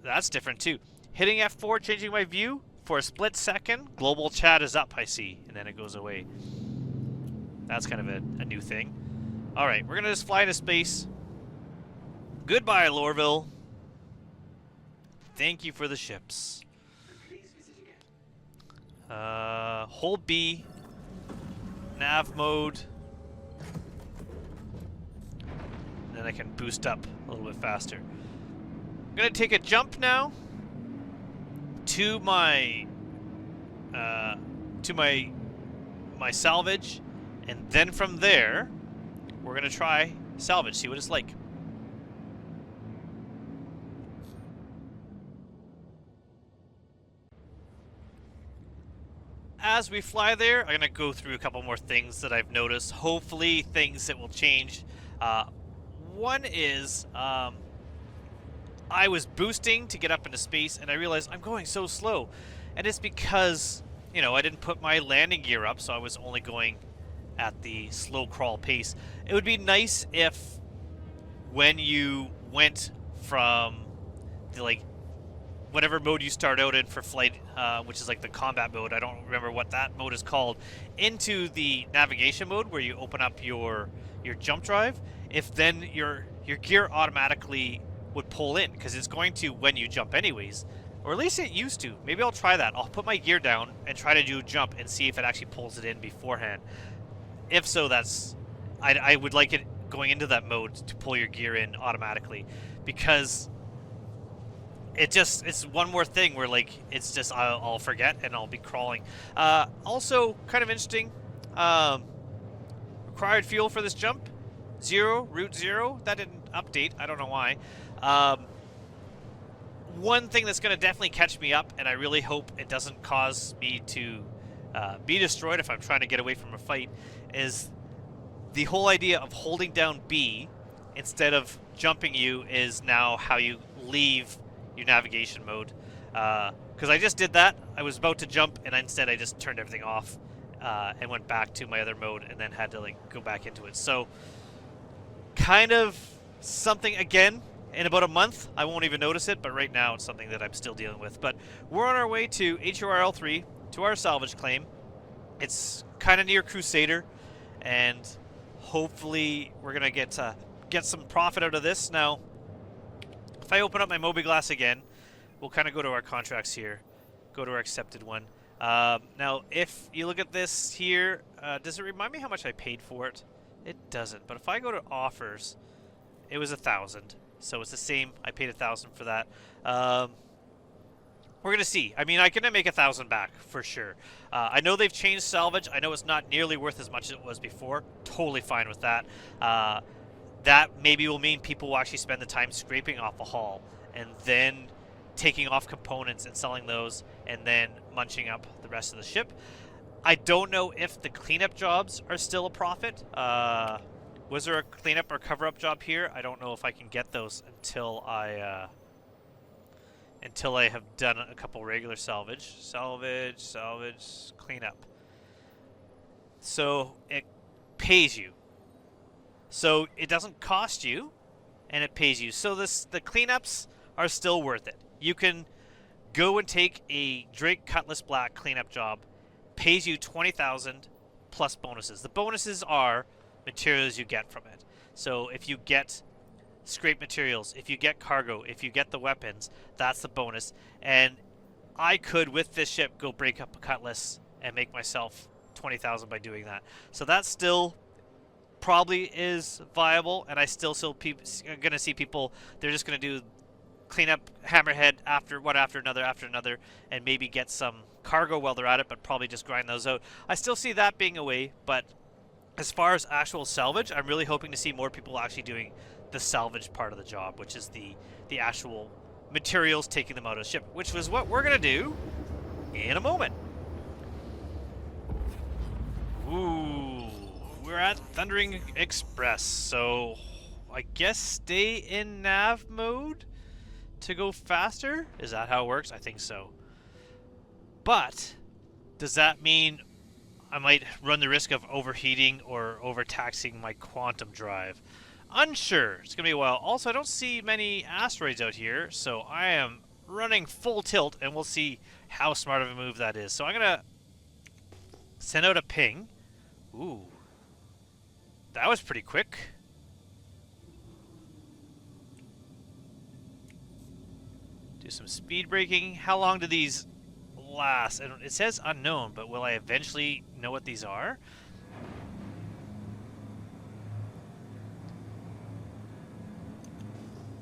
[SPEAKER 1] that's different too. Hitting F4, changing my view for a split second, global chat is up, I see, and then it goes away. That's kind of a new thing. Alright, we're going to just fly into space. Goodbye, Lorville. Thank you for the ships. Hold B. Nav mode. And then I can boost up a little bit faster. I'm going to take a jump now to my salvage, and then from there we're going to try salvage, see what it's like. as we fly there, I'm gonna go through a couple more things that I've noticed. Hopefully, things that will change. One is I was boosting to get up into space, and I realized I'm going so slow, and it's because I didn't put my landing gear up, so I was only going at the slow crawl pace. It would be nice if when you went from the whatever mode you start out in for flight, which is like the combat mode, I don't remember what that mode is called, into the navigation mode where you open up your jump drive, if then your gear automatically would pull in, because it's going to when you jump anyways, or at least it used to. Maybe I'll try that. I'll put my gear down and try to do a jump and see if it actually pulls it in beforehand. If so, I would like it going into that mode to pull your gear in automatically, because it's one more thing where it's just I'll forget and I'll be crawling. Also, kind of interesting. Required fuel for this jump, 0, route 0. That didn't update. I don't know why. One thing that's going to definitely catch me up, and I really hope it doesn't cause me to be destroyed if I'm trying to get away from a fight, is the whole idea of holding down B instead of jumping U is now how you leave your navigation mode. Because I just did that. I was about to jump, and instead I just turned everything off and went back to my other mode, and then had to go back into it. So kind of something, again, in about a month I won't even notice it, but right now it's something that I'm still dealing with. But we're on our way to HURL3, to our salvage claim. It's kind of near Crusader, and hopefully we're gonna get some profit out of this. Now, if I open up my Mobiglass again, we'll kind of go to our contracts here, go to our accepted one. Now, if you look at this here, does it remind me how much I paid for it? It doesn't. But if I go to offers, it was 1,000, so it's the same. I paid 1,000 for that. We're gonna see. I mean, I can make 1,000 back for sure. I know they've changed salvage. I know it's not nearly worth as much as it was before. Totally fine with that. That maybe will mean people will actually spend the time scraping off a hull and then taking off components and selling those and then munching up the rest of the ship. I don't know if the cleanup jobs are still a profit. Was there a cleanup or cover-up job here? I don't know if I can get those until I have done a couple regular salvage, cleanup. So it pays you. So it doesn't cost you, and it pays you. So the cleanups are still worth it. You can go and take a Drake Cutlass Black cleanup job, pays you 20,000 plus bonuses. The bonuses are materials you get from it. So if you get scrap materials, if you get cargo, if you get the weapons, that's the bonus. And I could, with this ship, go break up a Cutlass and make myself 20,000 by doing that. So that still probably is viable, and I still going to see people, they're just going to do cleanup hammerhead after another, and maybe get some cargo while they're at it, but probably just grind those out. I still see that being a way, but as far as actual salvage, I'm really hoping to see more people actually doing the salvage part of the job, which is the actual materials, taking them out of the ship, which was what we're going to do in a moment. Ooh, we're at Thundering Express, so I guess stay in nav mode to go faster? Is that how it works? I think so. But does that mean I might run the risk of overheating or overtaxing my quantum drive? Unsure. It's going to be a while. Also, I don't see many asteroids out here, so I am running full tilt, and we'll see how smart of a move that is. So I'm going to send out a ping. Ooh. That was pretty quick. Do some speed braking. How long do these last? And it says unknown, but will I eventually know what these are?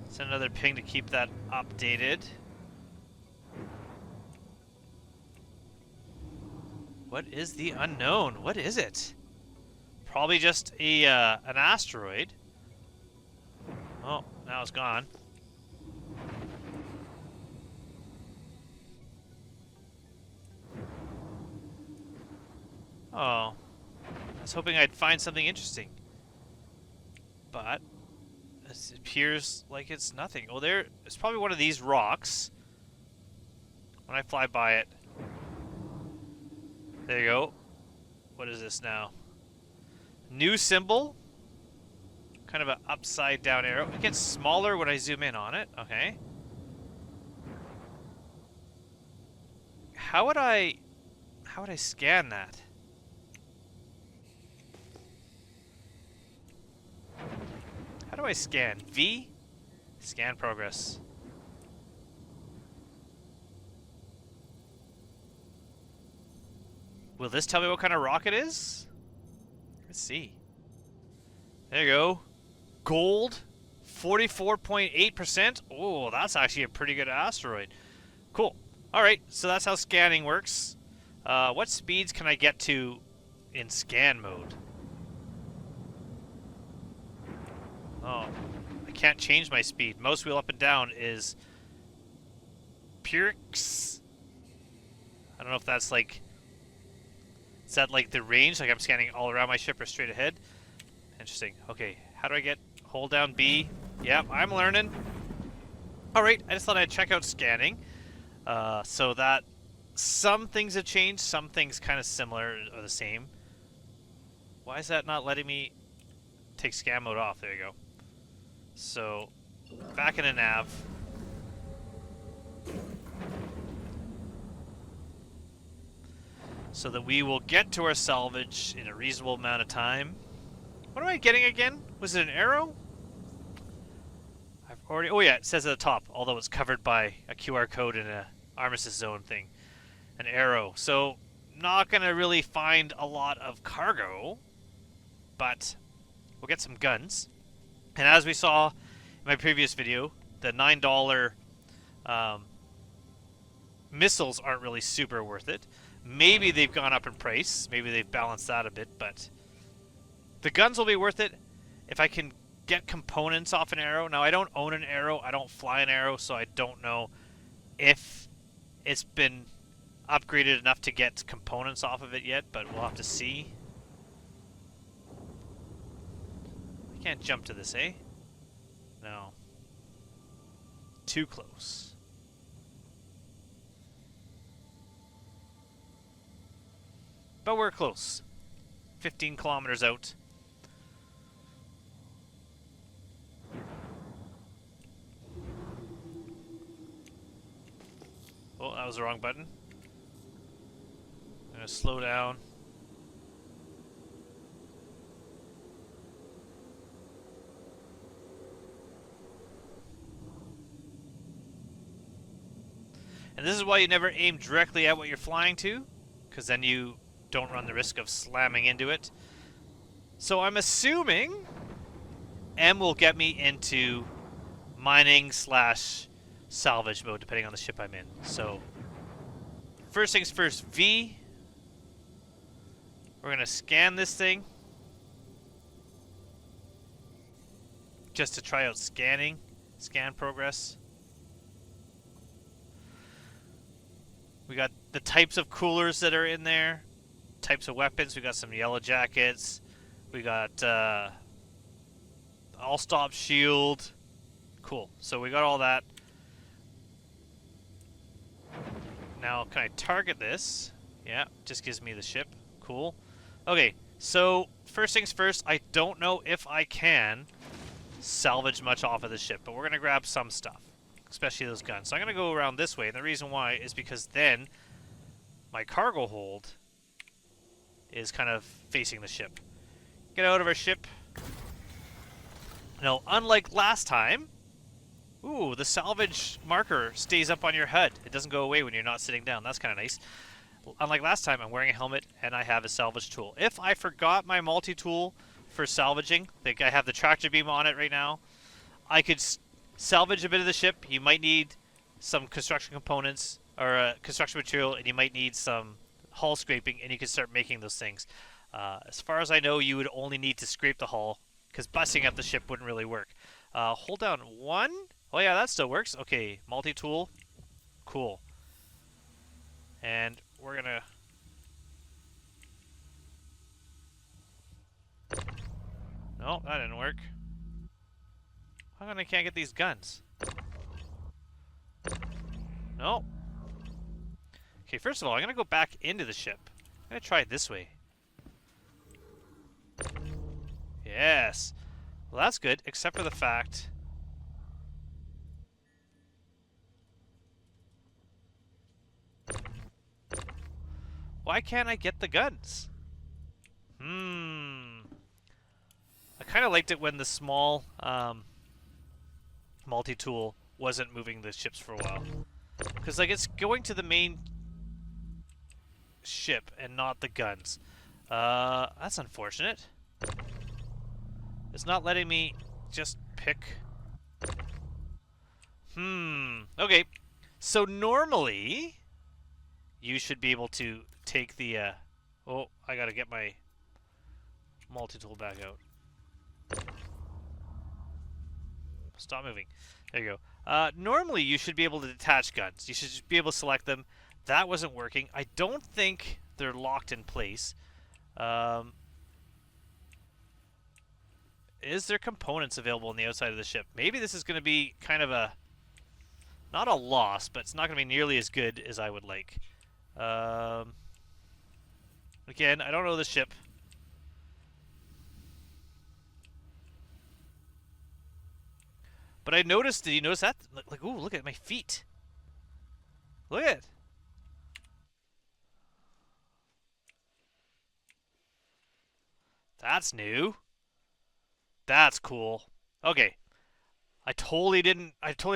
[SPEAKER 1] Send another ping to keep that updated. What is the unknown? What is it? Probably just a an asteroid. Oh, now it's gone. Oh. I was hoping I'd find something interesting. But it appears like it's nothing. Oh, it's probably one of these rocks. When I fly by it. There you go. What is this now? New symbol. Kind of an upside down arrow. It gets smaller when I zoom in on it. Okay. How would I scan that? How do I scan? V? Scan progress. Will this tell me what kind of rock it is? Let's see. There you go. Gold, 44.8%. Oh, that's actually a pretty good asteroid. Cool. Alright, so that's how scanning works. What speeds can I get to in scan mode? Oh, I can't change my speed. Mouse wheel up and down is Pyrrhus. I don't know if that's like... Is that like the range? Like I'm scanning all around my ship or straight ahead? Interesting. Okay, how do I get... Hold down B. Yep, I'm learning. Alright, I just thought I'd check out scanning. So that some things have changed, some things kind of similar or the same. Why is that not letting me take scan mode off? There you go. So, back in a nav. So that we will get to our salvage in a reasonable amount of time. What am I getting again? Was it an arrow? I've already... Oh yeah, it says at the top, although it's covered by a QR code in a armistice zone thing. An arrow. So, not going to really find a lot of cargo, but we'll get some guns. And as we saw in my previous video, the $9 missiles aren't really super worth it. Maybe they've gone up in price. Maybe they've balanced that a bit, but the guns will be worth it if I can get components off an arrow. Now, I don't own an arrow. I don't fly an arrow, so I don't know if it's been upgraded enough to get components off of it yet, but we'll have to see. I can't jump to this, eh? No. Too close. But we're close. 15 kilometers out. Oh, that was the wrong button. I'm gonna slow down. And this is why you never aim directly at what you're flying to, because then you don't run the risk of slamming into it. So I'm assuming M will get me into mining / salvage mode, depending on the ship I'm in. So first things first, V. We're going to scan this thing just to try out scanning, scan progress. We got the types of coolers that are in there, types of weapons. We got some yellow jackets. We got all-stop shield. Cool. So we got all that. Now, can I target this? Yeah, just gives me the ship. Cool. Okay, so first things first, I don't know if I can salvage much off of the ship, but we're going to grab some stuff, especially those guns. So I'm going to go around this way, and the reason why is because then my cargo hold is kind of facing the ship. Get out of our ship. Now, unlike last time, ooh, the salvage marker stays up on your HUD. It doesn't go away when you're not sitting down. That's kind of nice. Unlike last time, I'm wearing a helmet and I have a salvage tool. If I forgot my multi-tool for salvaging, like I have the tractor beam on it right now, I could salvage a bit of the ship. You might need some construction components or construction material, and you might need some hull scraping, and you can start making those things. As far as I know, you would only need to scrape the hull, because bussing up the ship wouldn't really work. Hold down 1. Oh yeah, that still works. Okay, multi-tool. Cool. And we're gonna No, that didn't work. How come I can't get these guns? No. Okay, first of all, I'm going to go back into the ship. I'm going to try it this way. Yes. Well, that's good, except for the fact... Why can't I get the guns? I kind of liked it when the small multi-tool wasn't moving the ships for a while. Because, like, it's going to the main ship and not the guns. That's unfortunate. It's not letting me just pick... Okay. So, normally, you should be able to take the... Oh, I gotta get my multi-tool back out. Stop moving. There you go. Normally, you should be able to detach guns. You should just be able to select them. That wasn't working. I don't think they're locked in place. Is there components available on the outside of the ship? Maybe this is going to be kind of a... Not a loss, but it's not going to be nearly as good as I would like. Again, I don't know the ship. But I noticed, did you notice that? Like, ooh, look at my feet. Look at it. That's new. That's cool. Okay. I totally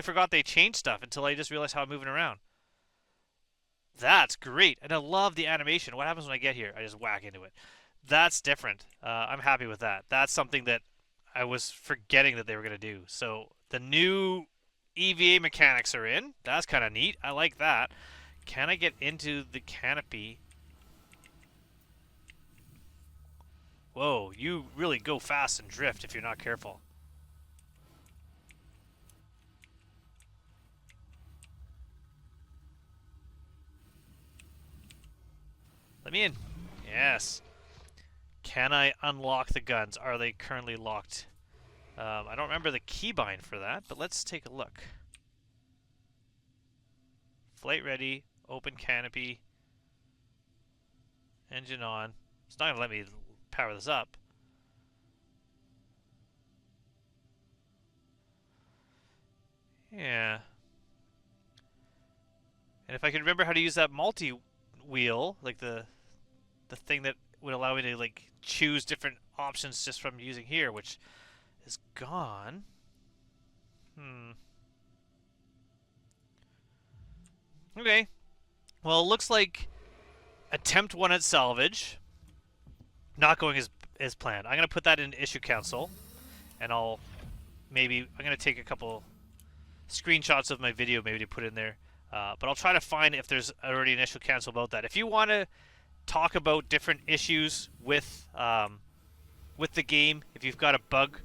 [SPEAKER 1] forgot they changed stuff until I just realized how I'm moving around. That's great. And I love the animation. What happens when I get here? I just whack into it. That's different. I'm happy with that. That's something that I was forgetting that they were going to do. So the new EVA mechanics are in. That's kind of neat. I like that. Can I get into the canopy? Whoa, you really go fast and drift if you're not careful. Let me in. Yes. Can I unlock the guns? Are they currently locked? I don't remember the keybind for that, but let's take a look. Flight ready. Open canopy. Engine on. It's not going to let me power this up. Yeah. And if I can remember how to use that multi-wheel, like the thing that would allow me to like choose different options just from using here, which is gone. Okay. Well, it looks like attempt 1 at salvage not going as planned. I'm going to put that in issue council, and I'm going to take a couple screenshots of my video maybe to put in there. But I'll try to find if there's already an issue council about that. If you want to talk about different issues with the game, if you've got a bug,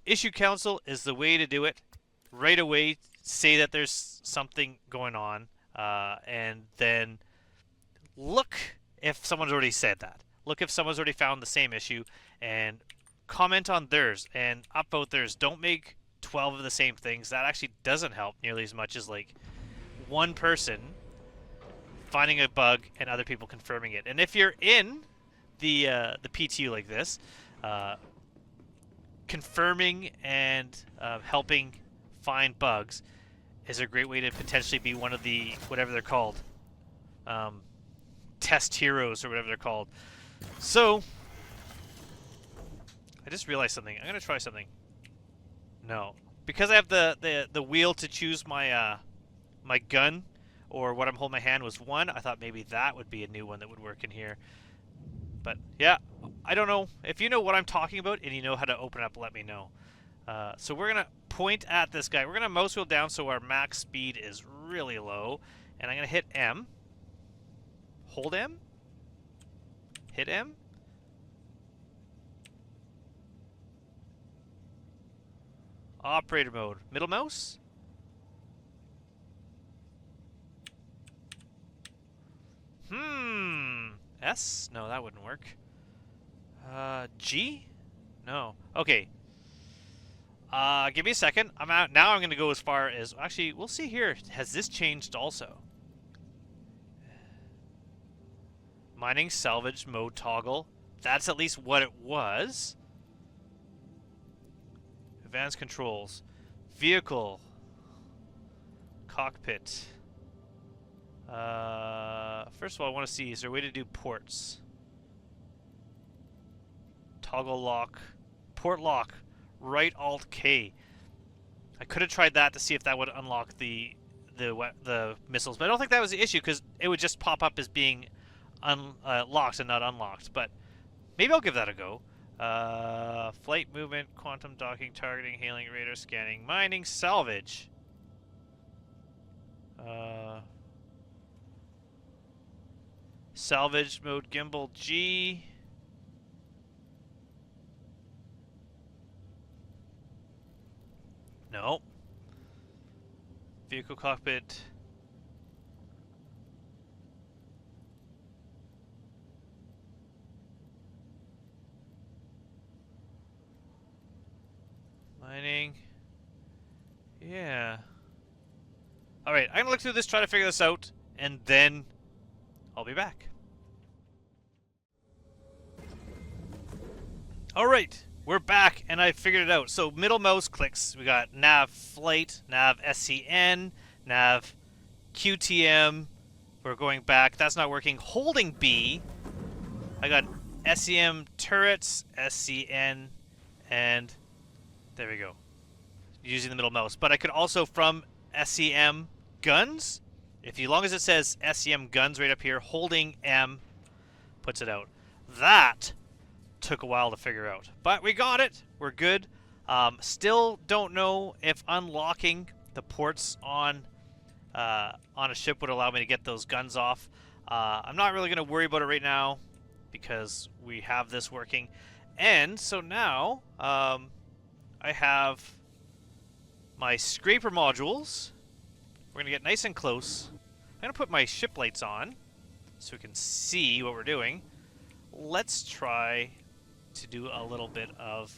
[SPEAKER 1] issue council is the way to do it. Right away, say that there's something going on, and then look if someone's already said that. Look if someone's already found the same issue, and comment on theirs and upvote theirs. Don't make 12 of the same things. That actually doesn't help nearly as much as like one person finding a bug and other people confirming it. And if you're in the PTU like this, confirming and helping find bugs is a great way to potentially be one of the whatever they're called, test heroes or whatever they're called. So I just realized something. I'm gonna try something. No, because I have the wheel to choose my my gun or what I'm holding my hand was 1. I thought maybe that would be a new one that would work in here. But yeah, I don't know. If you know what I'm talking about and you know how to open up, let me know. So we're gonna point at this guy. We're gonna mouse wheel down so our max speed is really low, and I'm gonna hit M. Hold M. Hit M. Operator mode. Middle mouse. S? No, that wouldn't work. G? No. Okay. Give me a second. I'm out now. I'm gonna go as far as actually. We'll see here. Has this changed also? Mining salvage mode toggle. That's at least what it was. Advanced controls. Vehicle. Cockpit. First of all, I want to see, is there a way to do ports? Toggle lock. Port lock. Right Alt K. I could have tried that to see if that would unlock the missiles, but I don't think that was the issue because it would just pop up as being locked and not unlocked. But maybe I'll give that a go. Flight movement, quantum docking, targeting, hailing, radar scanning, mining, salvage. Salvage mode, gimbal G. No. Vehicle cockpit. Mining. Yeah. Alright, I'm gonna look through this, try to figure this out, and then I'll be back. Alright, we're back, and I figured it out. So, middle mouse clicks. We got nav flight, nav SCN, nav QTM. We're going back. That's not working. Holding B, I got SCM turrets, SCN, and there we go. Using the middle mouse. But I could also, from SCM guns, as long as it says SCM guns right up here, holding M puts it out. That took a while to figure out, but we got it. We're good. Still don't know if unlocking the ports on a ship would allow me to get those guns off. I'm not really going to worry about it right now because we have this working. And so now I have my scraper modules. We're going to get nice and close. I'm going to put my ship lights on so we can see what we're doing. Let's try to do a little bit of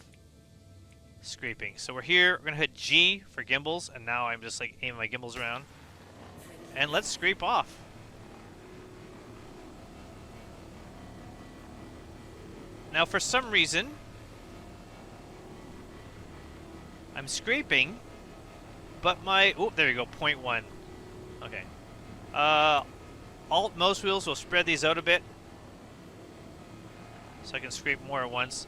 [SPEAKER 1] scraping. So we're here. We're going to hit G for gimbals, and now I'm just like aiming my gimbals around. And let's scrape off. Now for some reason, I'm scraping, but my... Oh, there you go, 0.1. Okay. Alt mouse wheels will spread these out a bit, so I can scrape more at once.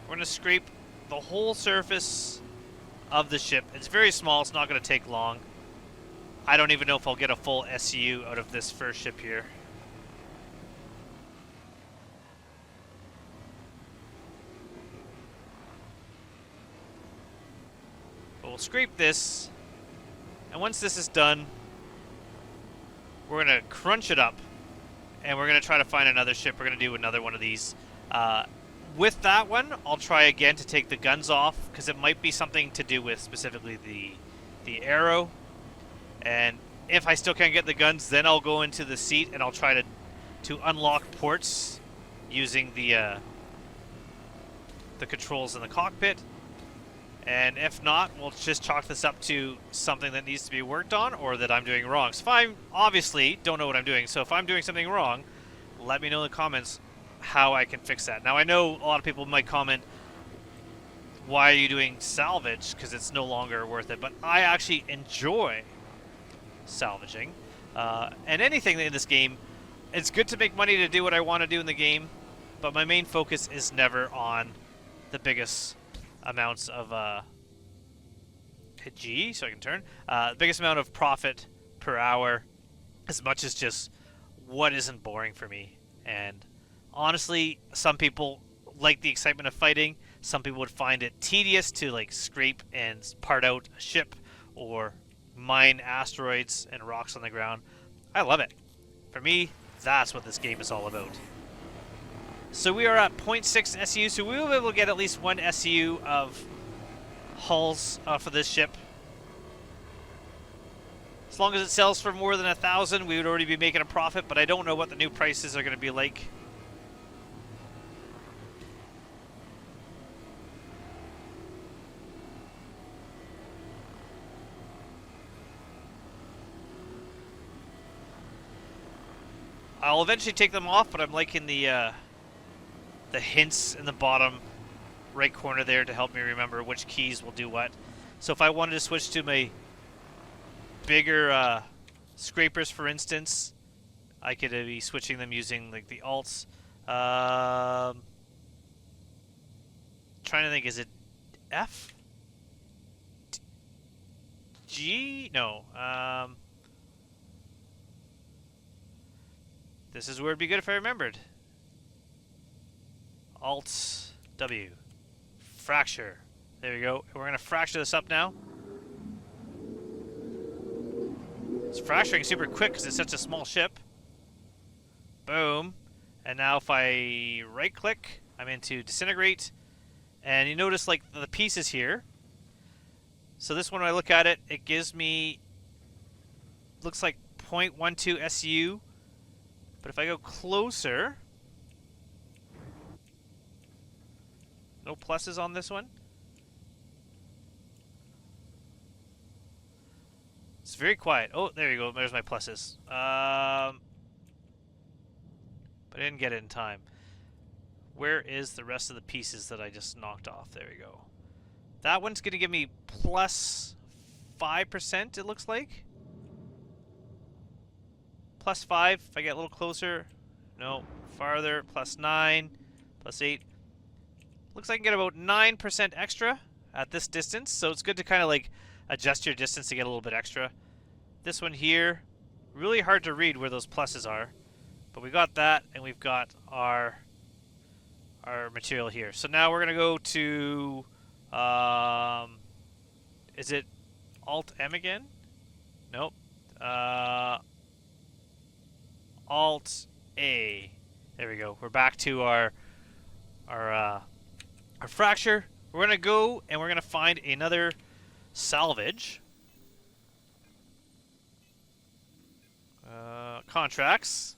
[SPEAKER 1] We're going to scrape the whole surface of the ship. It's very small, it's not going to take long. I don't even know if I'll get a full SU out of this first ship here. But we'll scrape this, and once this is done, we're going to crunch it up. And we're going to try to find another ship. We're going to do another one of these. With that one, I'll try again to take the guns off, because it might be something to do with specifically the arrow. And if I still can't get the guns, then I'll go into the seat and I'll try to unlock ports using the controls in the cockpit. And if not, we'll just chalk this up to something that needs to be worked on or that I'm doing wrong. So if I obviously don't know what I'm doing, so if I'm doing something wrong, let me know in the comments how I can fix that. Now I know a lot of people might comment, why are you doing salvage? Because it's no longer worth it. But I actually enjoy salvaging. And anything in this game, it's good to make money to do what I want to do in the game, but my main focus is never on the biggest amounts of hit G so I can turn the biggest amount of profit per hour, as much as just what isn't boring for me. And honestly, some people like the excitement of fighting. Some people would find it tedious to like scrape and part out a ship or mine asteroids and rocks on the ground. I love it. For me, that's what this game is all about. So we are at 0.6 SU, so we will be able to get at least one SU of hulls for this ship. As long as it sells for more than 1,000, we would already be making a profit, but I don't know what the new prices are going to be like. I'll eventually take them off, but I'm liking the hints in the bottom right corner there to help me remember which keys will do what. So if I wanted to switch to my bigger scrapers, for instance, I could be switching them using like the alts. Trying to think, is it F? G? No. This is where it'd be good if I remembered. Alt W. Fracture. There we go. We're going to fracture this up now. It's fracturing super quick because it's such a small ship. Boom. And now if I right click, I'm into disintegrate. And you notice like the pieces here. So this one, when I look at it, it gives me, looks like 0.12 SU. But if I go closer, no pluses on this one. It's very quiet. Oh, there you go. There's my pluses. But I didn't get it in time. Where is the rest of the pieces that I just knocked off? There we go. That one's going to give me plus 5%, it looks like. Plus 5 if I get a little closer. No, farther. Plus 9. Plus 8. Looks like I can get about 9% extra at this distance. So it's good to kind of like adjust your distance to get a little bit extra. This one here, really hard to read where those pluses are. But we got that, and we've got our material here. So now we're going to go to, is it Alt M again? Nope. Alt A. There we go. We're back to our fracture. We're going to go and we're going to find another salvage. Contracts.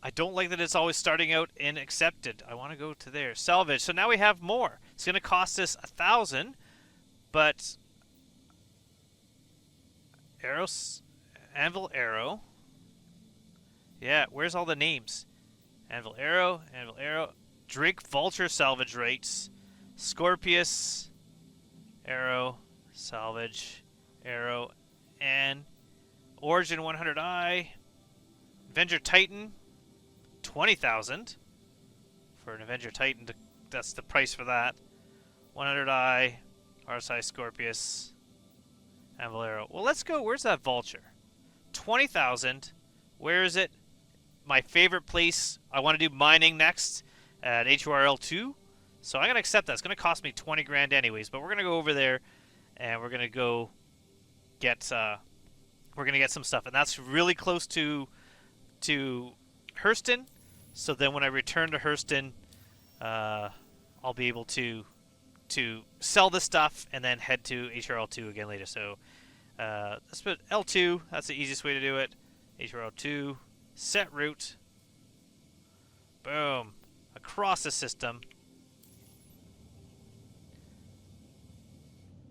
[SPEAKER 1] I don't like that it's always starting out in accepted. I want to go to there. Salvage. So now we have more. It's going to cost us 1,000, but arrows, anvil arrow. Yeah, where's all the names? Anvil arrow, Drake vulture salvage rates, Scorpius arrow, salvage arrow, and Origin 100i, Avenger Titan 20,000 for an Avenger Titan. That's the price for that. 100i, RSI Scorpius, Anvil arrow. Well, let's go. Where's that vulture? 20,000. Where is it? My favorite place. I want to do mining next at HURL2. So I'm going to accept that. It's going to cost me 20 grand anyways, but we're going to go over there and we're going to go get some stuff, and that's really close to Hurston. So then when I return to Hurston, I'll be able to sell this stuff and then head to HRL2 again later. So let's put L2. That's the easiest way to do it. HRL2, set route. Boom. Across the system.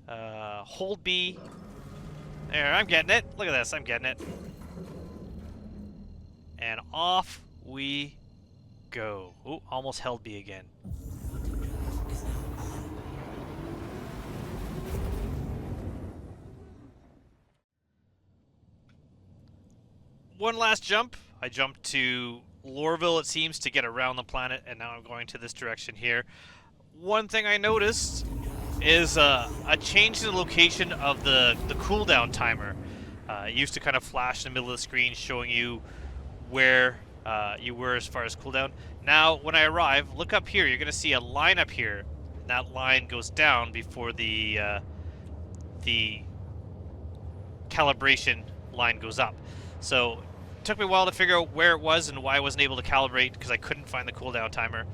[SPEAKER 1] Hold B. There, I'm getting it. Look at this, I'm getting it. And off we go. Oh, almost held B again. One last jump. I jumped to Lorville, it seems, to get around the planet, and now I'm going to this direction here. One thing I noticed is a change in the location of the cooldown timer. It used to kind of flash in the middle of the screen showing you where you were as far as cooldown. Now, when I arrive, look up here. You're going to see a line up here. And that line goes down before the calibration line goes up. So it took me a while to figure out where it was and why I wasn't able to calibrate because I couldn't find the cooldown timer.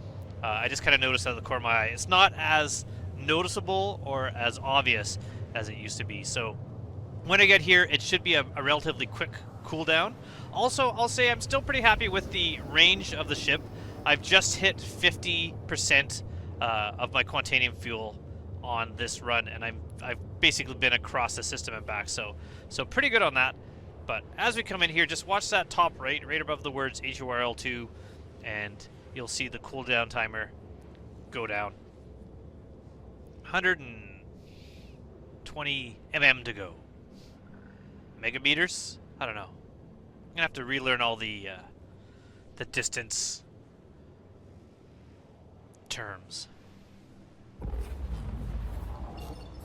[SPEAKER 1] I just kind of noticed out of the corner of my eye. It's not as noticeable or as obvious as it used to be. So when I get here, it should be a relatively quick cooldown. Also, I'll say I'm still pretty happy with the range of the ship. I've just hit 50% of my Quantanium fuel on this run, and I've basically been across the system and back. So pretty good on that. But as we come in here, just watch that top right above the words HURL2, and you'll see the cooldown timer go down. 120 mm to go. Megameters? I don't know. I'm gonna have to relearn all the distance terms.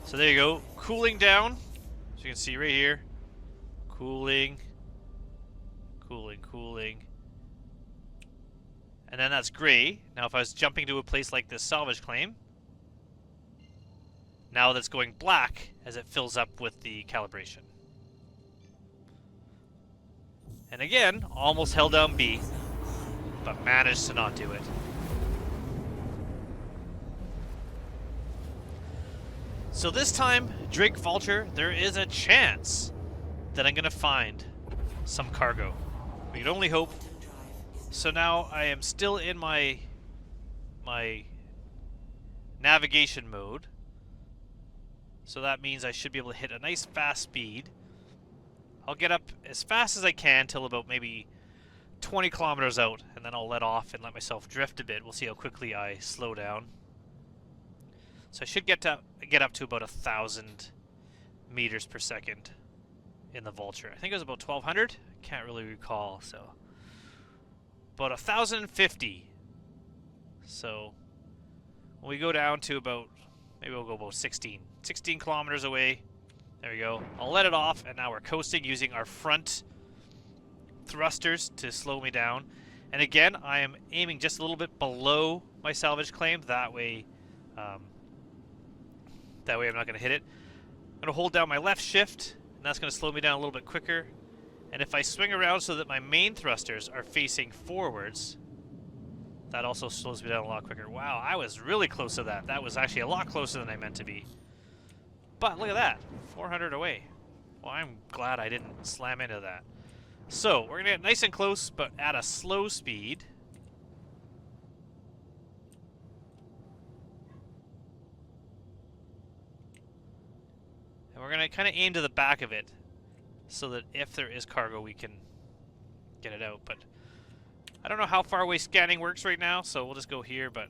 [SPEAKER 1] So there you go, cooling down. As you can see right here, cooling, cooling, cooling. And then that's gray. Now if I was jumping to a place like this salvage claim, now that's going black as it fills up with the calibration. And again, almost held down B, but managed to not do it. So this time, Drake Vulture, there is a chance that I'm going to find some cargo. We can only hope. So now I am still in my navigation mode. So that means I should be able to hit a nice fast speed. I'll get up as fast as I can till about maybe 20 kilometers out, and then I'll let off and let myself drift a bit. We'll see how quickly I slow down. So I should get up to about 1,000 meters per second in the Vulture. I think it was about 1,200. Can't really recall. So about 1,050. So when we go down to about, maybe we'll go about 16 kilometers away. There we go. I'll let it off, and now we're coasting using our front thrusters to slow me down. And again, I am aiming just a little bit below my salvage claim. That way I'm not going to hit it. I'm going to hold down my left shift, and that's going to slow me down a little bit quicker. And if I swing around so that my main thrusters are facing forwards, that also slows me down a lot quicker. Wow, I was really close to that. That was actually a lot closer than I meant to be. But look at that, 400 away. Well, I'm glad I didn't slam into that. So, we're going to get nice and close, but at a slow speed. And we're going to kind of aim to the back of it, so that if there is cargo, we can get it out. But I don't know how far away scanning works right now, so we'll just go here, but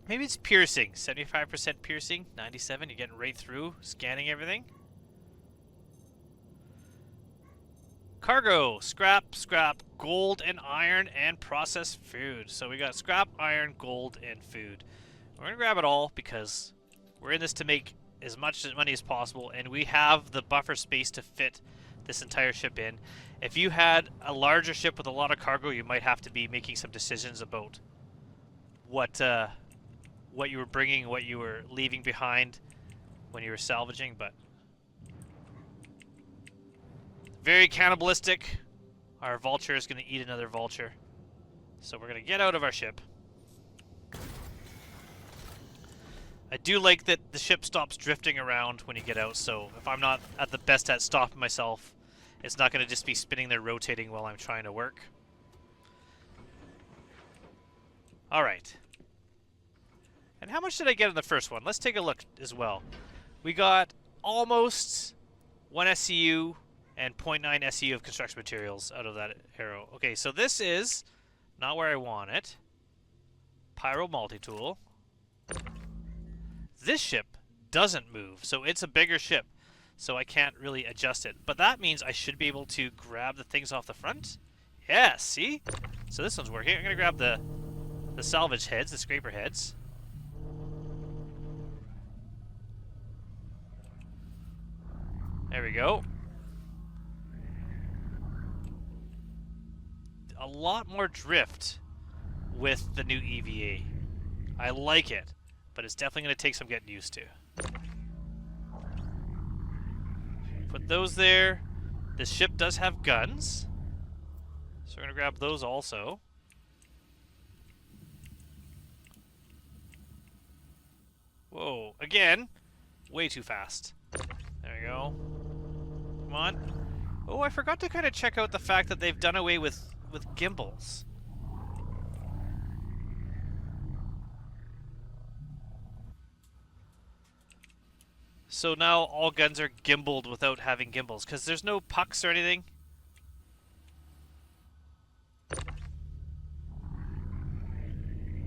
[SPEAKER 1] maybe it's piercing. 75% piercing, 97, you're getting right through, scanning everything. Cargo, scrap, gold and iron, and processed food. So we got scrap, iron, gold, and food. We're going to grab it all because we're in this to make as much money as possible, and we have the buffer space to fit this entire ship in. If you had a larger ship with a lot of cargo, you might have to be making some decisions about what you were bringing, what you were leaving behind when you were salvaging, but very cannibalistic. Our vulture is going to eat another vulture. So we're going to get out of our ship. I do like that the ship stops drifting around when you get out, so if I'm not at the best at stopping myself, it's not going to just be spinning there rotating while I'm trying to work. Alright. And how much did I get in the first one? Let's take a look as well. We got almost 1 SCU and 0.9 SCU of construction materials out of that arrow. Okay, so this is not where I want it. Pyro multi-tool. This ship doesn't move, so it's a bigger ship, so I can't really adjust it. But that means I should be able to grab the things off the front. Yeah, see? So this one's working. I'm going to grab the salvage heads, the scraper heads. There we go. A lot more drift with the new EVA. I like it, but it's definitely going to take some getting used to. Put those there. This ship does have guns, so we're going to grab those also. Whoa, again, way too fast. There we go. Come on. Oh, I forgot to kind of check out the fact that they've done away with gimbals. So now all guns are gimbaled without having gimbals, because there's no pucks or anything.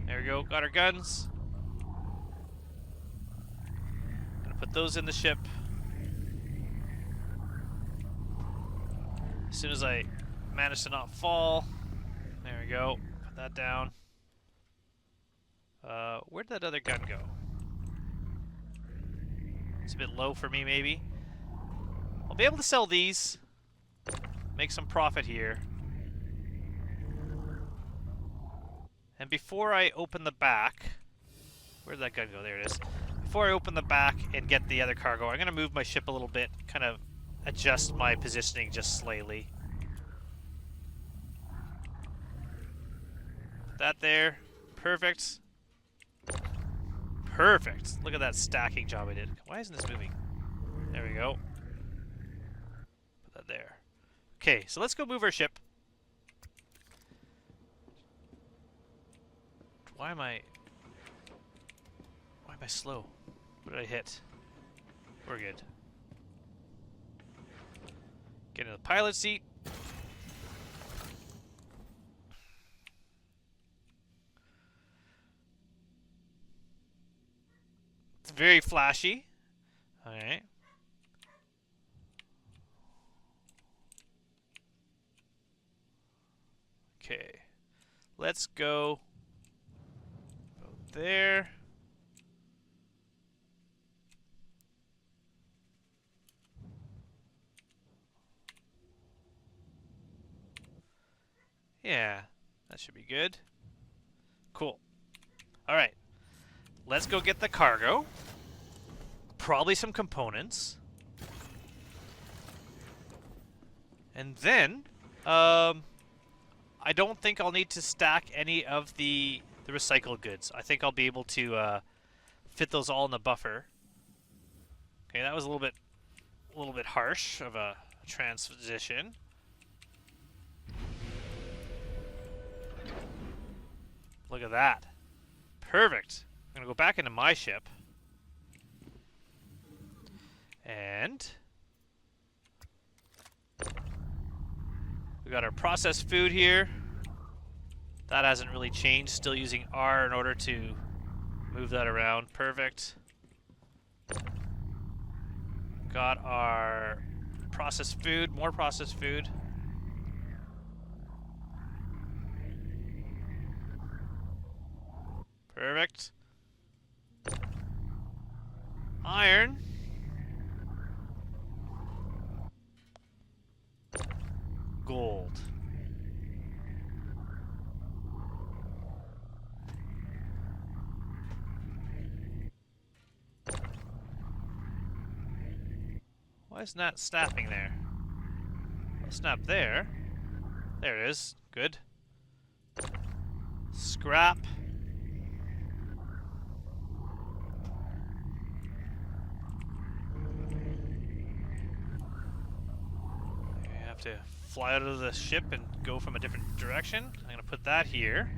[SPEAKER 1] There we go, got our guns. Gonna put those in the ship. As soon as I manage to not fall. There we go, put that down. Where'd that other gun go? It's a bit low for me, maybe. I'll be able to sell these. Make some profit here. And before I open the back... Where'd that gun go? There it is. Before I open the back and get the other cargo, I'm going to move my ship a little bit. Kind of adjust my positioning just slightly. Put that there. Perfect. Perfect. Look at that stacking job I did. Why isn't this moving? There we go. Put that there. Okay, so let's go move our ship. Why am I slow? What did I hit? We're good. Get in the pilot seat. It's very flashy. Alright. Okay. Let's go there. Yeah, that should be good. Cool. Alright. Let's go get the cargo. Probably some components. And then, I don't think I'll need to stack any of the recycled goods. I think I'll be able to fit those all in the buffer. Okay, that was a little bit harsh of a transition. Look at that. Perfect. I'm gonna go back into my ship. And we got our processed food here. That hasn't really changed. Still using R in order to move that around. Perfect. Got our processed food, more processed food. Perfect. Iron. Gold. Why isn't that snapping there? Snap there. There it is. Good. Scrap. We have to fly out of the ship and go from a different direction. I'm going to put that here.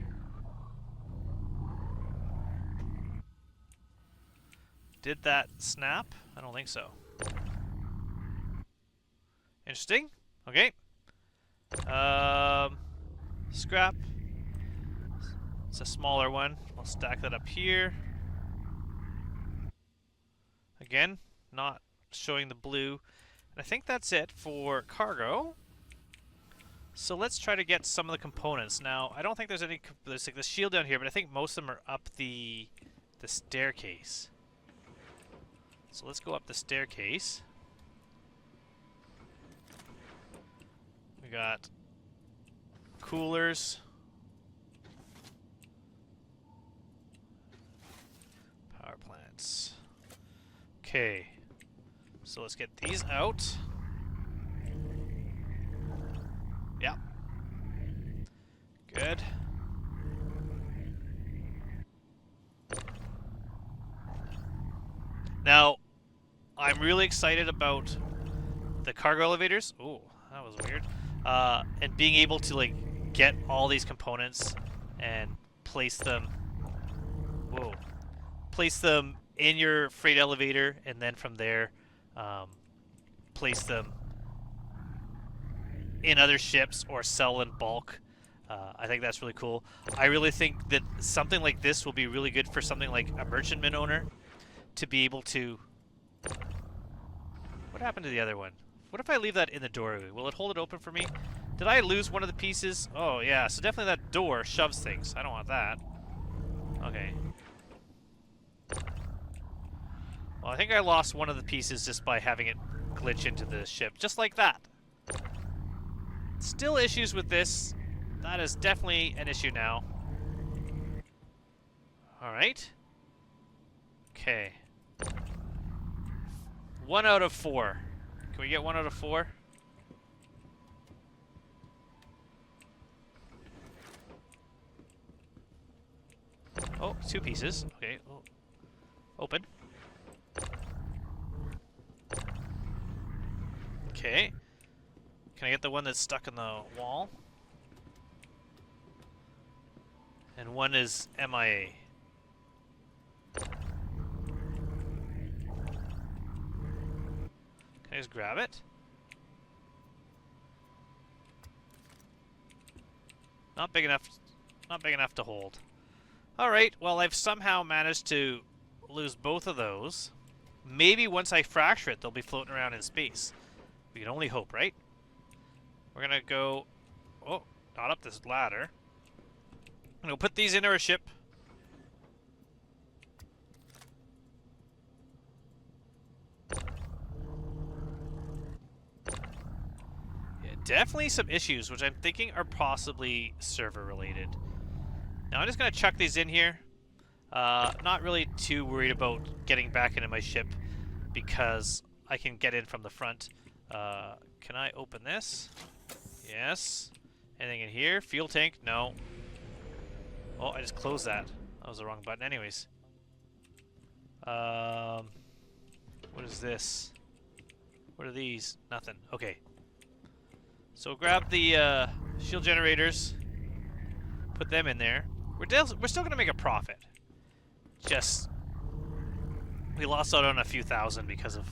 [SPEAKER 1] Did that snap? I don't think so. Interesting. Okay. Scrap. It's a smaller one. I'll stack that up here. Again, not showing the blue. And I think that's it for cargo. So let's try to get some of the components. Now, I don't think there's any... There's like the shield down here, but I think most of them are up the staircase. So let's go up the staircase. We got coolers. Power plants. Okay. So let's get these out. Yeah. Good. Now, I'm really excited about the cargo elevators. Ooh, that was weird. And being able to like get all these components and place them. Whoa. Place them in your freight elevator, and then from there, place them in other ships or sell in bulk. I think that's really cool. I really think that something like this will be really good for something like a merchantman owner to be able to... What happened to the other one? What if I leave that in the doorway? Will it hold it open for me? Did I lose one of the pieces? Oh, yeah. So definitely that door shoves things. I don't want that. Okay. Well, I think I lost one of the pieces just by having it glitch into the ship. Just like that. Still issues with this. That is definitely an issue now. Alright. Okay. 1 out of 4. Can we get 1 out of 4? Oh, 2 pieces. Okay. Oh. Open. Okay. Can I get the one that's stuck in the wall? And one is MIA. Can I just grab it? Not big enough to hold. Alright, well I've somehow managed to lose both of those. Maybe once I fracture it, they'll be floating around in space. We can only hope, right? We're gonna go... Oh, not up this ladder. I'm gonna put these into our ship. Yeah, definitely some issues, which I'm thinking are possibly server related. Now I'm just gonna chuck these in here. Not really too worried about getting back into my ship because I can get in from the front. Can I open this? Yes. Anything in here? Fuel tank? No. Oh, I just closed that. That was the wrong button anyways. What is this? What are these? Nothing. Okay. So grab the shield generators. Put them in there. We're still going to make a profit. Just... we lost out on a few thousand because of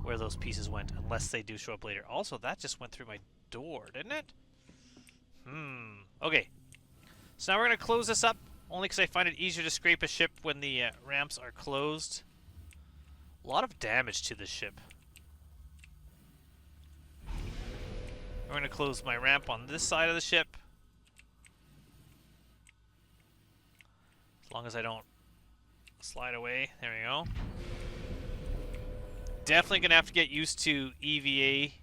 [SPEAKER 1] where those pieces went, unless they do show up later. Also, that just went through my door, didn't it? Okay. So now we're going to close this up, only because I find it easier to scrape a ship when the ramps are closed. A lot of damage to this ship. We're going to close my ramp on this side of the ship. As long as I don't slide away. There we go. Definitely going to have to get used to EVA.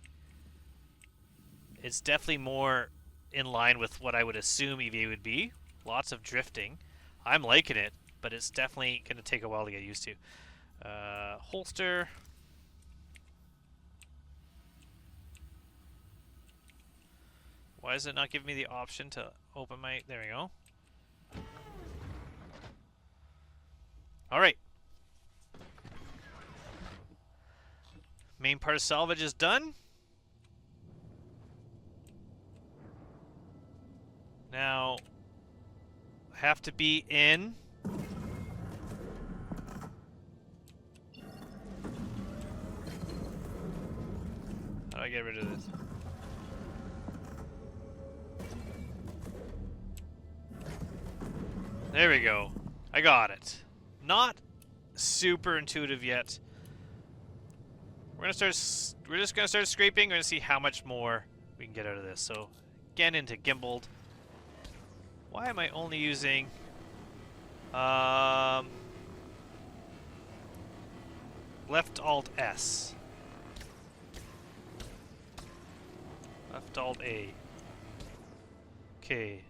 [SPEAKER 1] It's definitely more in line with what I would assume EVA would be. Lots of drifting. I'm liking it, but it's definitely going to take a while to get used to. Holster. Why is it not giving me the option to open my... There we go. Alright. Main part of salvage is done. Now, have to be in. How do I get rid of this? There we go. I got it. Not super intuitive yet. We're just gonna start scraping. We're gonna see how much more we can get out of this. So, again into Gimbal. Why am I only using left Alt S? Left Alt A. Okay.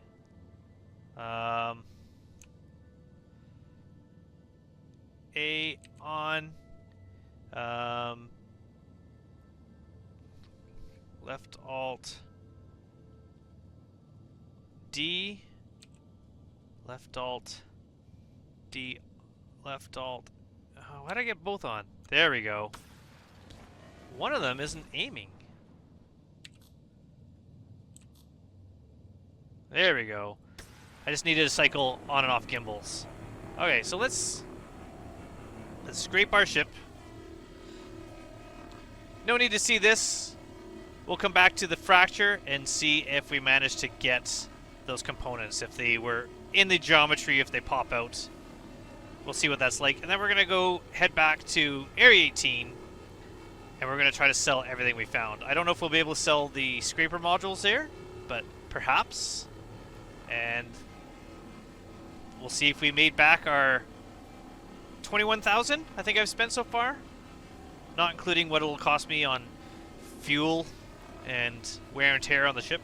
[SPEAKER 1] A on. Left Alt D. Left Alt D. Left Alt. Oh, why did I get both on? There we go. One of them isn't aiming. There we go. I just needed to cycle on and off gimbals. Okay, so let's Let's scrape our ship. No need to see this. We'll come back to the fracture and see if we manage to get those components, if they were in the geometry, if they pop out. We'll see what that's like. And then we're going to go head back to Area 18, and we're going to try to sell everything we found. I don't know if we'll be able to sell the scraper modules there, but perhaps. And we'll see if we made back our 21,000 I think I've spent so far. Not including what it'll cost me on fuel and wear and tear on the ship.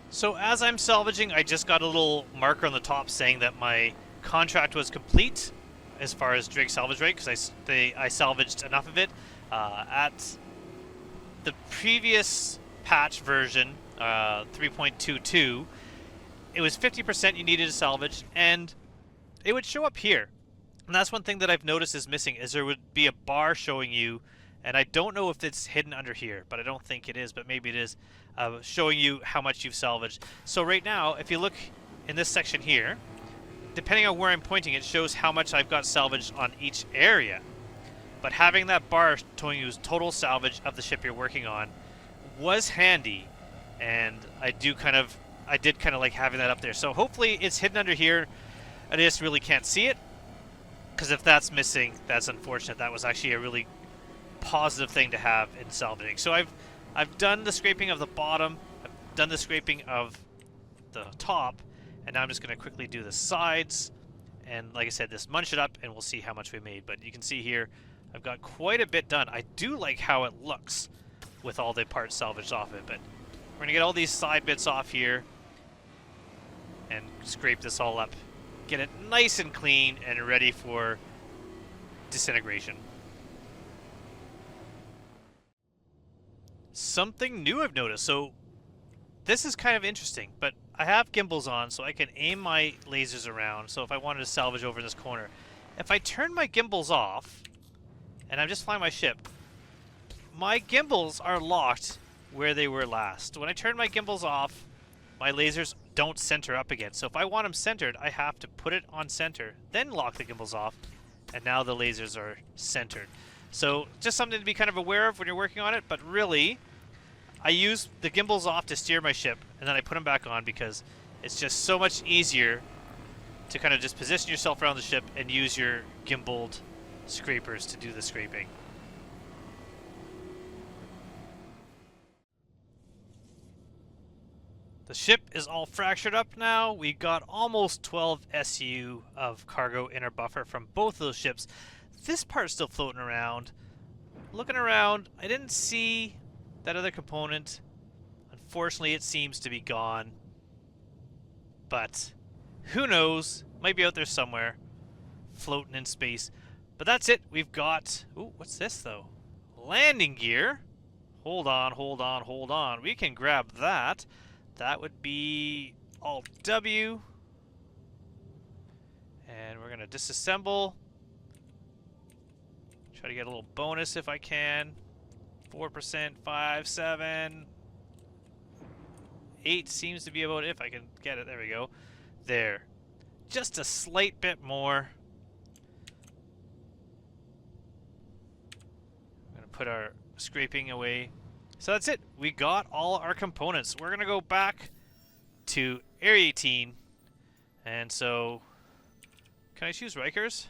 [SPEAKER 1] So as I'm salvaging, I just got a little marker on the top saying that my contract was complete as far as Drake salvage rate, because I salvaged enough of it. At the previous patch version, 3.22, it was 50% you needed to salvage, and it would show up here. And that's one thing that I've noticed is missing, is there would be a bar showing you, and I don't know if it's hidden under here, but I don't think it is, but maybe it is, showing you how much you've salvaged. So right now, if you look in this section here, depending on where I'm pointing, it shows how much I've got salvaged on each area. But having that bar showing you total salvage of the ship you're working on was handy, and I did kind of like having that up there. So hopefully it's hidden under here. I just really can't see it, because if that's missing, that's unfortunate. That was actually a really positive thing to have in salvaging. So I've done the scraping of the bottom, I've done the scraping of the top, and now I'm just going to quickly do the sides. And like I said, just munch it up and we'll see how much we made. But you can see here, I've got quite a bit done. I do like how it looks with all the parts salvaged off it, but we're going to get all these side bits off here and scrape this all up. Get it nice and clean and ready for disintegration. Something new I've noticed. So this is kind of interesting, but I have gimbals on so I can aim my lasers around. So if I wanted to salvage over in this corner, if I turn my gimbals off and I'm just flying my ship, my gimbals are locked where they were last. When I turn my gimbals off, my lasers don't center up again. So if I want them centered, I have to put it on center, then lock the gimbals off, and now the lasers are centered. So just something to be kind of aware of when you're working on it, but really, I use the gimbals off to steer my ship, and then I put them back on because it's just so much easier to kind of just position yourself around the ship and use your gimbaled scrapers to do the scraping. The ship is all fractured up now. We got almost 12 SU of cargo in our buffer from both of those ships. This part's still floating around. Looking around, I didn't see that other component. Unfortunately, it seems to be gone. But who knows? Might be out there somewhere, floating in space. But that's it. We've got... Ooh, what's this, though? Landing gear. Hold on, hold on, hold on. We can grab that. That would be Alt W. And we're going to disassemble. Try to get a little bonus if I can. 4%, 5, 7. 8 seems to be about it if I can get it. There we go. There. Just a slight bit more. I'm going to put our scraping away. So that's it. We got all our components. We're going to go back to Area 18. And so... Can I choose Rikers?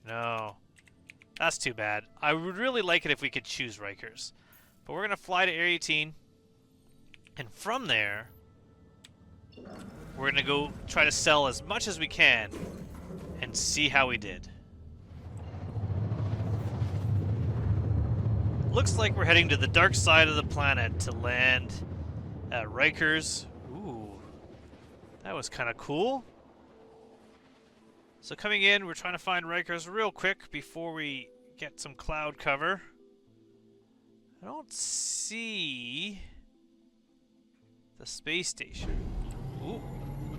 [SPEAKER 1] No. That's too bad. I would really like it if we could choose Rikers. But we're going to fly to Area 18. And from there, we're going to go try to sell as much as we can and see how we did. Looks like we're heading to the dark side of the planet to land at Rikers. Ooh, that was kind of cool. So coming in, we're trying to find Rikers real quick before we get some cloud cover. I don't see the space station. Ooh,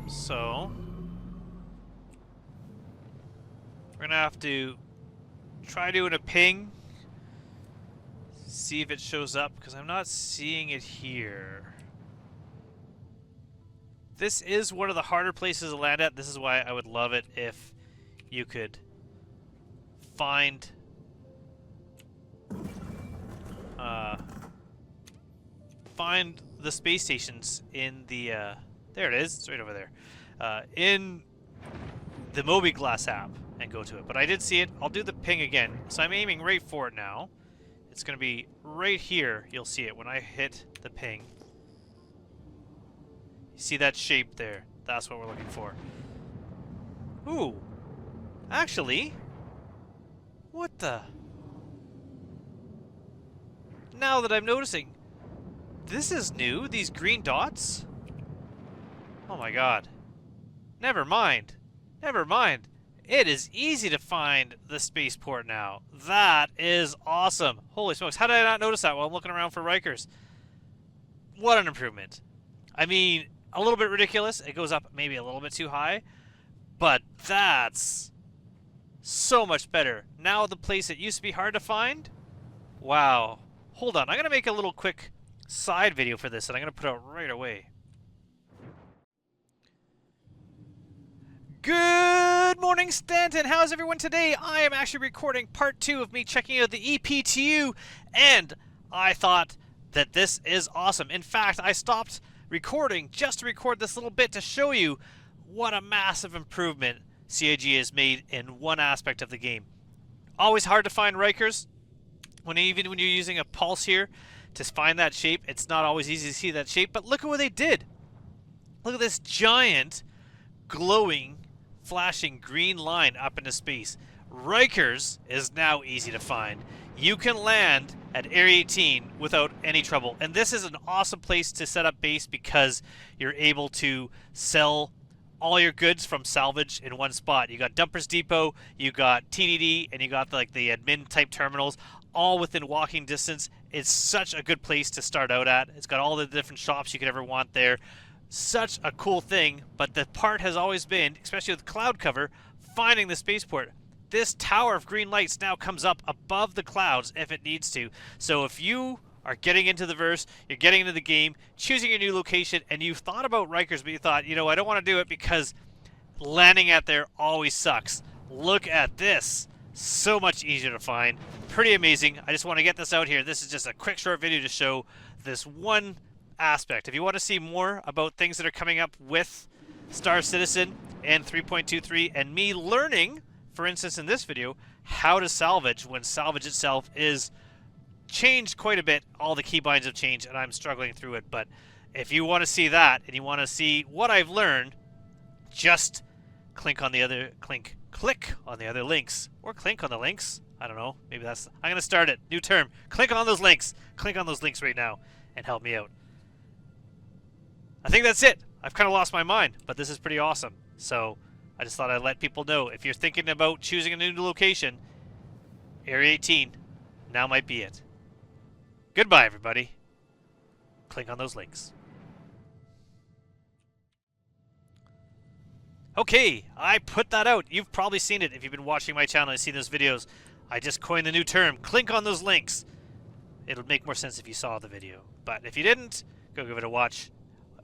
[SPEAKER 1] so we're gonna have to try doing a ping. See if it shows up, because I'm not seeing it here. This is one of the harder places to land at. This is why I would love it if you could find the space stations in the there it is, it's right over there, in the Moby-Glass app and go to it. But I did see it. I'll do the ping again. So I'm aiming right for it now. It's going to be right here. You'll see it when I hit the ping. You see that shape there? That's what we're looking for. Ooh. Actually, what the? Now that I'm noticing, this is new, these green dots? Oh my god. Never mind. Never mind. It is easy to find the spaceport now. That is awesome. Holy smokes. How did I not notice that while I'm looking around for Rikers? What an improvement. I mean, a little bit ridiculous. It goes up maybe a little bit too high. But that's so much better. Now the place that used to be hard to find? Wow. Hold on. I'm going to make a little quick side video for this, and I'm going to put it out right away. Good morning, Stanton. How's everyone today? I am actually recording part 2 of me checking out the EPTU, and I thought that this is awesome. In fact, I stopped recording just to record this little bit to show you what a massive improvement CIG has made in one aspect of the game. Always hard to find Rikers. Even when you're using a pulse here to find that shape, it's not always easy to see that shape, but look at what they did. Look at this giant, glowing, flashing green line up into space. Rikers is now easy to find. You can land at Area 18 without any trouble. And this is an awesome place to set up base because you're able to sell all your goods from salvage in one spot. You got Dumpers Depot, you got TDD, and you got the admin type terminals, all within walking distance. It's such a good place to start out at. It's got all the different shops you could ever want there. Such a cool thing, but the part has always been, especially with cloud cover, finding the spaceport. This tower of green lights now comes up above the clouds if it needs to. So if you are getting into the verse, you're getting into the game, choosing a new location, and you've thought about Rikers, but you thought, you know, I don't want to do it because landing at there always sucks. Look at this. So much easier to find. Pretty amazing. I just want to get this out here. This is just a quick short video to show this one aspect. If you want to see more about things that are coming up with Star Citizen and 3.23 and me learning, for instance in this video, how to salvage when salvage itself is changed quite a bit. All the keybinds have changed and I'm struggling through it. But if you want to see that and you want to see what I've learned, just click on the other links, or click on the links. I don't know. Maybe that's. I'm gonna start it. New term. Click on those links. Click on those links right now and help me out. I think that's it. I've kind of lost my mind, but this is pretty awesome. So I just thought I'd let people know if you're thinking about choosing a new location, Area 18 now might be it. Goodbye, everybody. Click on those links. Okay, I put that out. You've probably seen it if you've been watching my channel and seen those videos. I just coined the new term. Click on those links. It'll make more sense if you saw the video. But if you didn't, go give it a watch.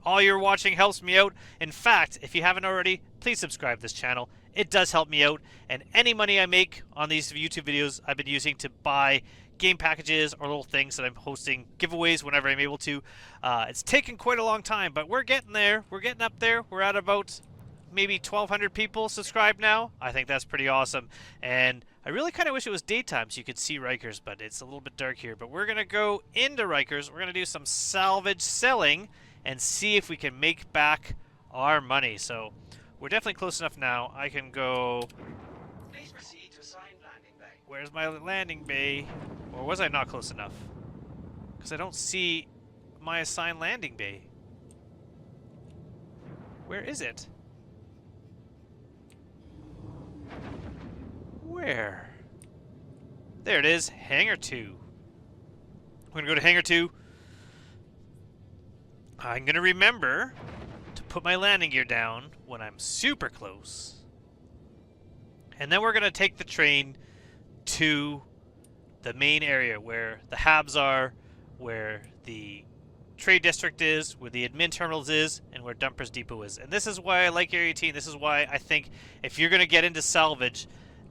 [SPEAKER 1] All your watching helps me out. In fact, if you haven't already, please subscribe to this channel. It does help me out. And any money I make on these YouTube videos, I've been using to buy game packages or little things that I'm hosting, giveaways whenever I'm able to. It's taken quite a long time, but we're getting there. We're getting up there. We're at about maybe 1,200 people subscribed now. I think that's pretty awesome. And I really kind of wish it was daytime so you could see Rikers, but it's a little bit dark here. But we're going to go into Rikers. We're going to do some salvage selling and see if we can make back our money. So we're definitely close enough now. I can go...
[SPEAKER 3] Please proceed to assigned landing bay.
[SPEAKER 1] Where's my landing bay? Or was I not close enough? Because I don't see my assigned landing bay. Where is it? Where? There it is. Hangar 2. We're going to go to Hangar 2. I'm going to remember to put my landing gear down when I'm super close. And then we're going to take the train to the main area where the habs are, where the trade district is, where the admin terminals is, and where Dumpers Depot is. And this is why I like Area 18. This is why I think if you're going to get into salvage,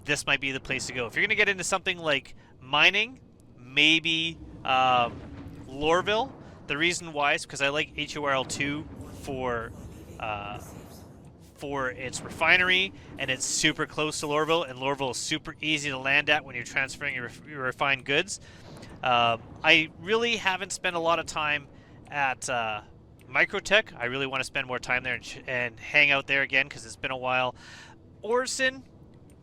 [SPEAKER 1] this might be the place to go. If you're going to get into something like mining, maybe Lorville. The reason why is because I like HORL2 for its refinery, and it's super close to Lorville, and Lorville is super easy to land at when you're transferring your refined goods. I really haven't spent a lot of time at Microtech. I really want to spend more time there and hang out there again because it's been a while. Orson,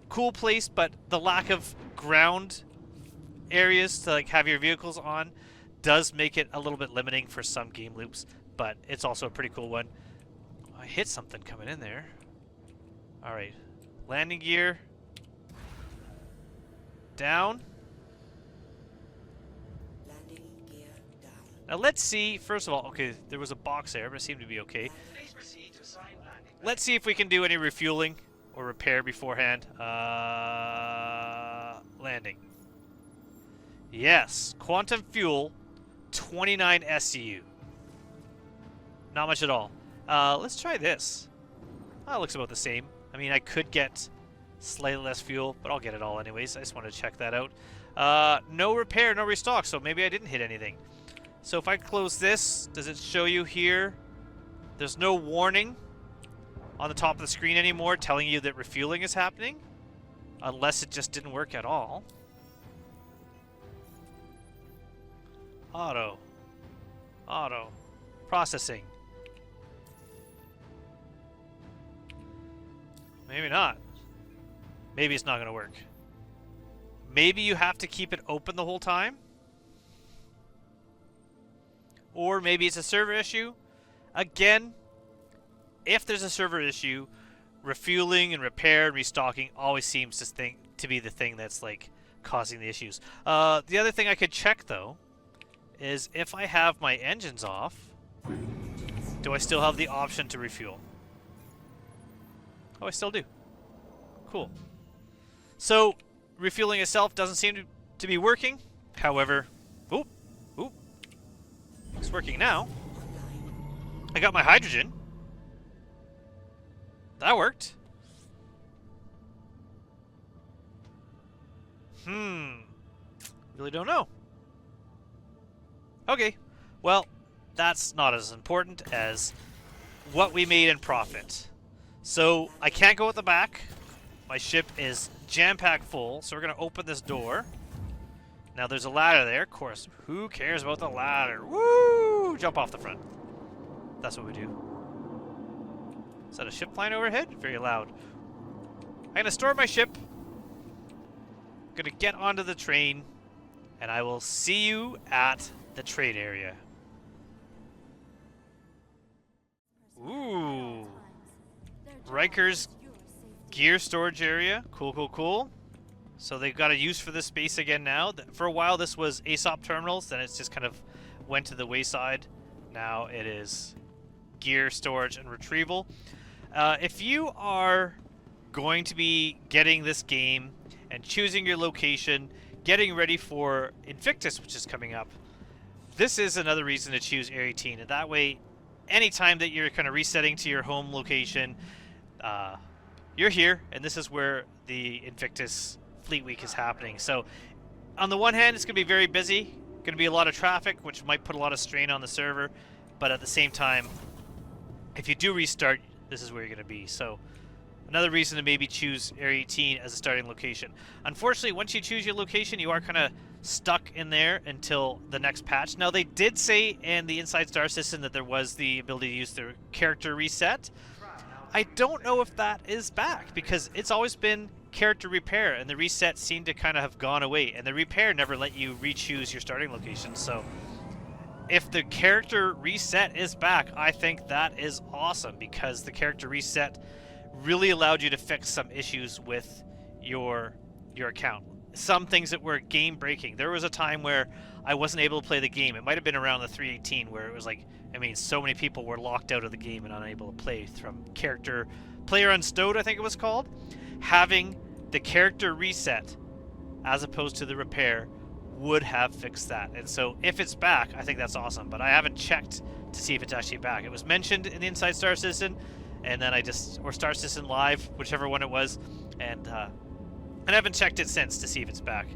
[SPEAKER 1] cool place, but the lack of ground areas to like have your vehicles on does make it a little bit limiting for some game loops, but it's also a pretty cool one. I hit something coming in there. Alright. Landing gear. Down.
[SPEAKER 4] Landing gear down.
[SPEAKER 1] Now let's see, first of all, okay, there was a box there, but it seemed to be okay.
[SPEAKER 3] Please proceed to assign landing bag.
[SPEAKER 1] Let's see if we can do any refueling or repair beforehand. Landing. Yes, quantum fuel, 29 SCU. Not much at all. Let's try this. That looks about the same. I mean, I could get slightly less fuel, but I'll get it all anyways. I just want to check that out. No repair, no restock, so maybe I didn't hit anything. So if I close this, does it show you here? There's no warning on the top of the screen anymore telling you that refueling is happening. Unless it just didn't work at all. Auto. Auto. Processing. Maybe not. Maybe it's not going to work. Maybe you have to keep it open the whole time. Or maybe it's a server issue. Again, if there's a server issue, refueling and repair and restocking always seems to be the thing that's like causing the issues. The other thing I could check though is if I have my engines off, do I still have the option to refuel? Oh, I still do. Cool. So, refueling itself doesn't seem to be working. However, oop, it's working now. I got my hydrogen. That worked. Really don't know. Okay, well, that's not as important as what we made in profit. So, I can't go at the back. My ship is jam-packed full, so we're going to open this door. Now, there's a ladder there, of course. Who cares about the ladder? Woo! Jump off the front. That's what we do. Is that a ship flying overhead? Very loud. I'm going to store my ship. Going to get onto the train, and I will see you at the trade area. Ooh. Riker's gear storage area. Cool, cool, cool. So they've got a use for this space again now. For a while this was ASOP terminals, then it's just kind of went to the wayside. Now it is gear storage and retrieval. If you are going to be getting this game and choosing your location, getting ready for Invictus, which is coming up, this is another reason to choose Area 18. And that way, anytime that you're kind of resetting to your home location, you're here, and this is where the Invictus Fleet Week is happening. So, on the one hand, it's going to be very busy, going to be a lot of traffic, which might put a lot of strain on the server, but at the same time, if you do restart, this is where you're going to be. So, another reason to maybe choose Area 18 as a starting location. Unfortunately, once you choose your location, you are kind of stuck in there until the next patch. Now, they did say in the Inside Star system that there was the ability to use the character reset. I don't know if that is back, because it's always been character repair, and the reset seemed to kind of have gone away, and the repair never let you re-choose your starting location. So if the character reset is back, I think that is awesome, because the character reset really allowed you to fix some issues with your account. Some things that were game breaking. There was a time where I wasn't able to play the game. It might have been around the 318 where it was like, I mean, so many people were locked out of the game and unable to play from character player unstowed, I think it was called. Having the character reset as opposed to the repair would have fixed that. And so if it's back, I think that's awesome. But I haven't checked to see if it's actually back. It was mentioned in the Inside Star Citizen, and then or Star Citizen Live, whichever one it was, and I haven't checked it since to see if it's back.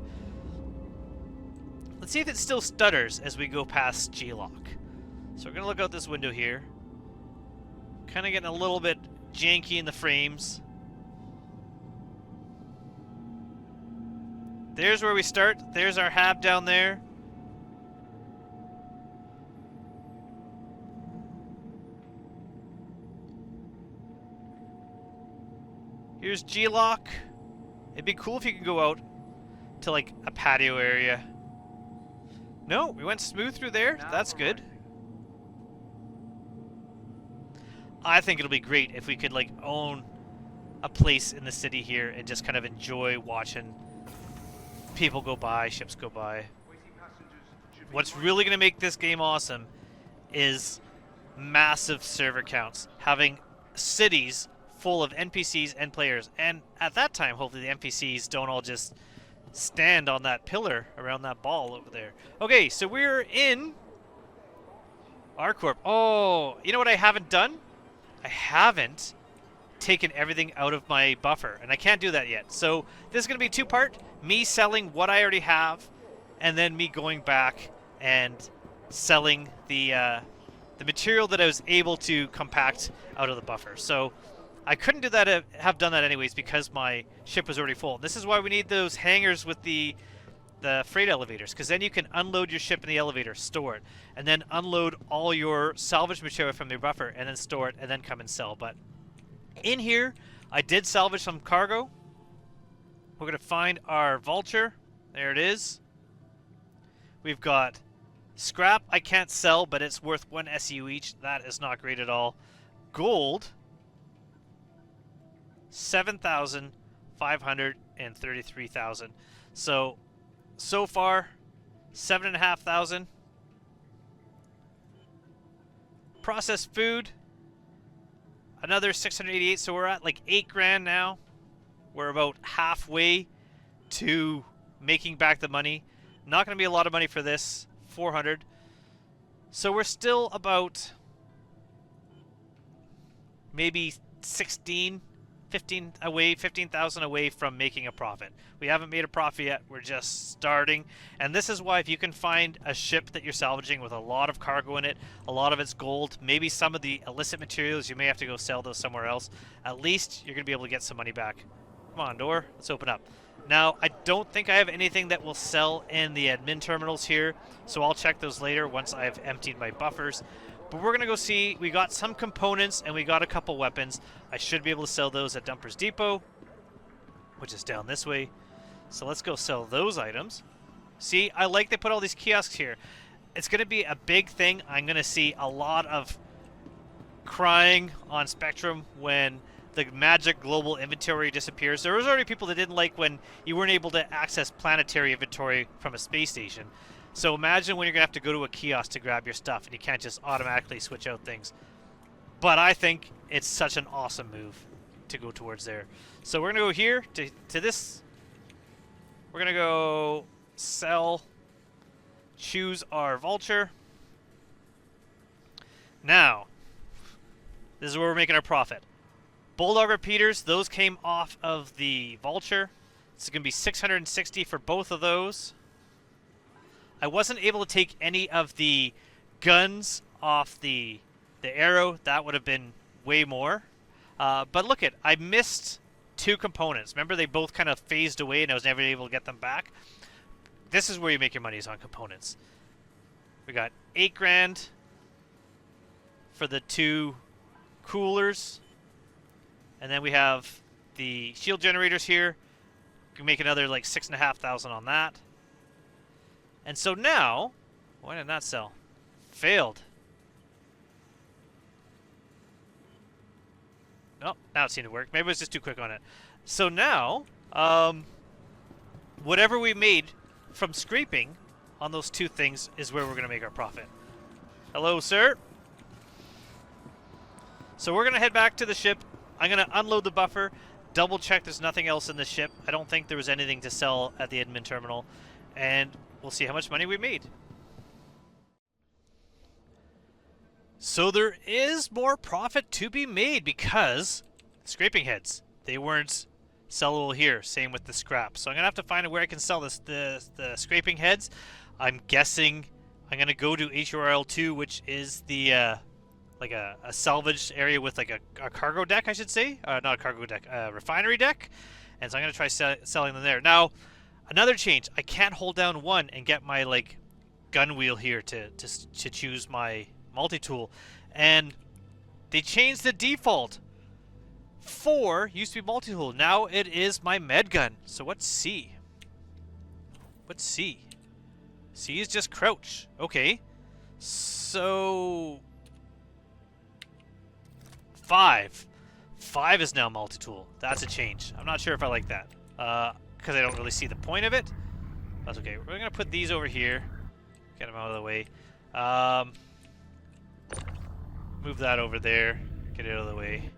[SPEAKER 1] Let's see if it still stutters as we go past G-Lock. So we're gonna look out this window here. Kind of getting a little bit janky in the frames. There's where we start. There's our hab down there. Here's G-Lock. It'd be cool if you could go out to like a patio area. No, we went smooth through there. That's good. I think it'll be great if we could like own a place in the city here and just kind of enjoy watching people go by, ships go by. What's really going to make this game awesome is massive server counts. Having cities full of NPCs and players. And at that time, hopefully the NPCs don't all just stand on that pillar around that ball over there. Okay, so we're in R-Corp. Oh, you know what I haven't done? I haven't taken everything out of my buffer, and I can't do that yet. So this is going to be two-part. Me selling what I already have, and then me going back and selling the material that I was able to compact out of the buffer. So I couldn't do that, have done that anyways, because my ship was already full. This is why we need those hangars with the freight elevators, because then you can unload your ship in the elevator, store it, and then unload all your salvage material from your buffer, and then store it, and then come and sell. But in here, I did salvage some cargo. We're going to find our vulture. There it is. We've got scrap I can't sell, but it's worth 1 SU each. That is not great at all. Gold, 7,533,000. So far, 7,500. Processed food, another 688. So we're at like 8 grand now. We're about halfway to making back the money. Not going to be a lot of money for this. 400. So we're still about maybe 15,000 away from making a profit. We haven't made a profit yet. We're just starting. And this is why if you can find a ship that you're salvaging with a lot of cargo in it, a lot of it's gold, maybe some of the illicit materials, you may have to go sell those somewhere else. At least you're going to be able to get some money back. Come on, door. Let's open up. Now, I don't think I have anything that will sell in the admin terminals here, so I'll check those later once I've emptied my buffers. But we're going to go see. We got some components and we got a couple weapons. I should be able to sell those at Dumper's Depot, which is down this way. So let's go sell those items. See, I like they put all these kiosks here. It's going to be a big thing. I'm going to see a lot of crying on Spectrum when the magic global inventory disappears. There was already people that didn't like when you weren't able to access planetary inventory from a space station. So imagine when you're going to have to go to a kiosk to grab your stuff and you can't just automatically switch out things. But I think it's such an awesome move to go towards there. So we're going to go here to this. We're going to go sell, choose our vulture. Now, this is where we're making our profit. Bulldog repeaters, those came off of the vulture. It's going to be 660 for both of those. I wasn't able to take any of the guns off the arrow. That would have been way more. But look I missed 2 components. Remember, they both kind of phased away and I was never able to get them back. This is where you make your money, is on components. We got 8 grand for the 2 coolers. And then we have the shield generators here. We can make another like 6,500 on that. And so now, why didn't that sell? Failed. Nope, now it seemed to work. Maybe it was just too quick on it. So now, whatever we made from scraping on those 2 things is where we're going to make our profit. Hello, sir. So we're going to head back to the ship. I'm going to unload the buffer, double check there's nothing else in the ship. I don't think there was anything to sell at the admin terminal. And we'll see how much money we made. So there is more profit to be made because scraping heads, they weren't sellable here. Same with the scrap. So I'm gonna have to find where I can sell the scraping heads. I'm guessing I'm gonna go to HRL2, which is the like a salvage area with like a cargo deck, I should say. Not a cargo deck, a refinery deck. And so I'm gonna try selling them there. Now, another change. I can't hold down one and get my like gun wheel here to choose my multi-tool, and they changed the default. 4 used to be multi-tool. Now it is my med gun. So what's C? What's C? C is just crouch. Okay. So 5. 5 is now multi-tool. That's a change. I'm not sure if I like that. Because I don't really see the point of it. That's okay. We're gonna put these over here. Get them out of the way. Move that over there. Get it out of the way.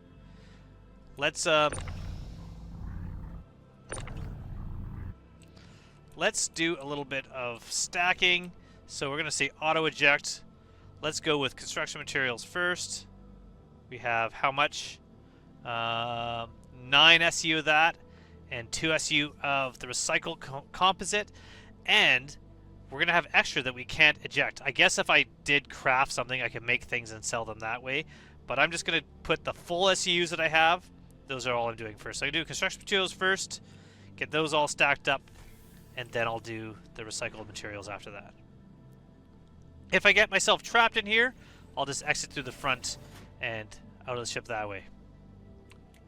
[SPEAKER 1] Let's do a little bit of stacking. So we're going to say auto eject. Let's go with construction materials first. We have how much? 9 SU of that, and 2 SU of the recycled composite, and we're going to have extra that we can't eject. I guess if I did craft something, I could make things and sell them that way, but I'm just going to put the full SUs that I have. Those are all I'm doing first. So I do construction materials first, get those all stacked up, and then I'll do the recycled materials after that. If I get myself trapped in here, I'll just exit through the front and out of the ship that way.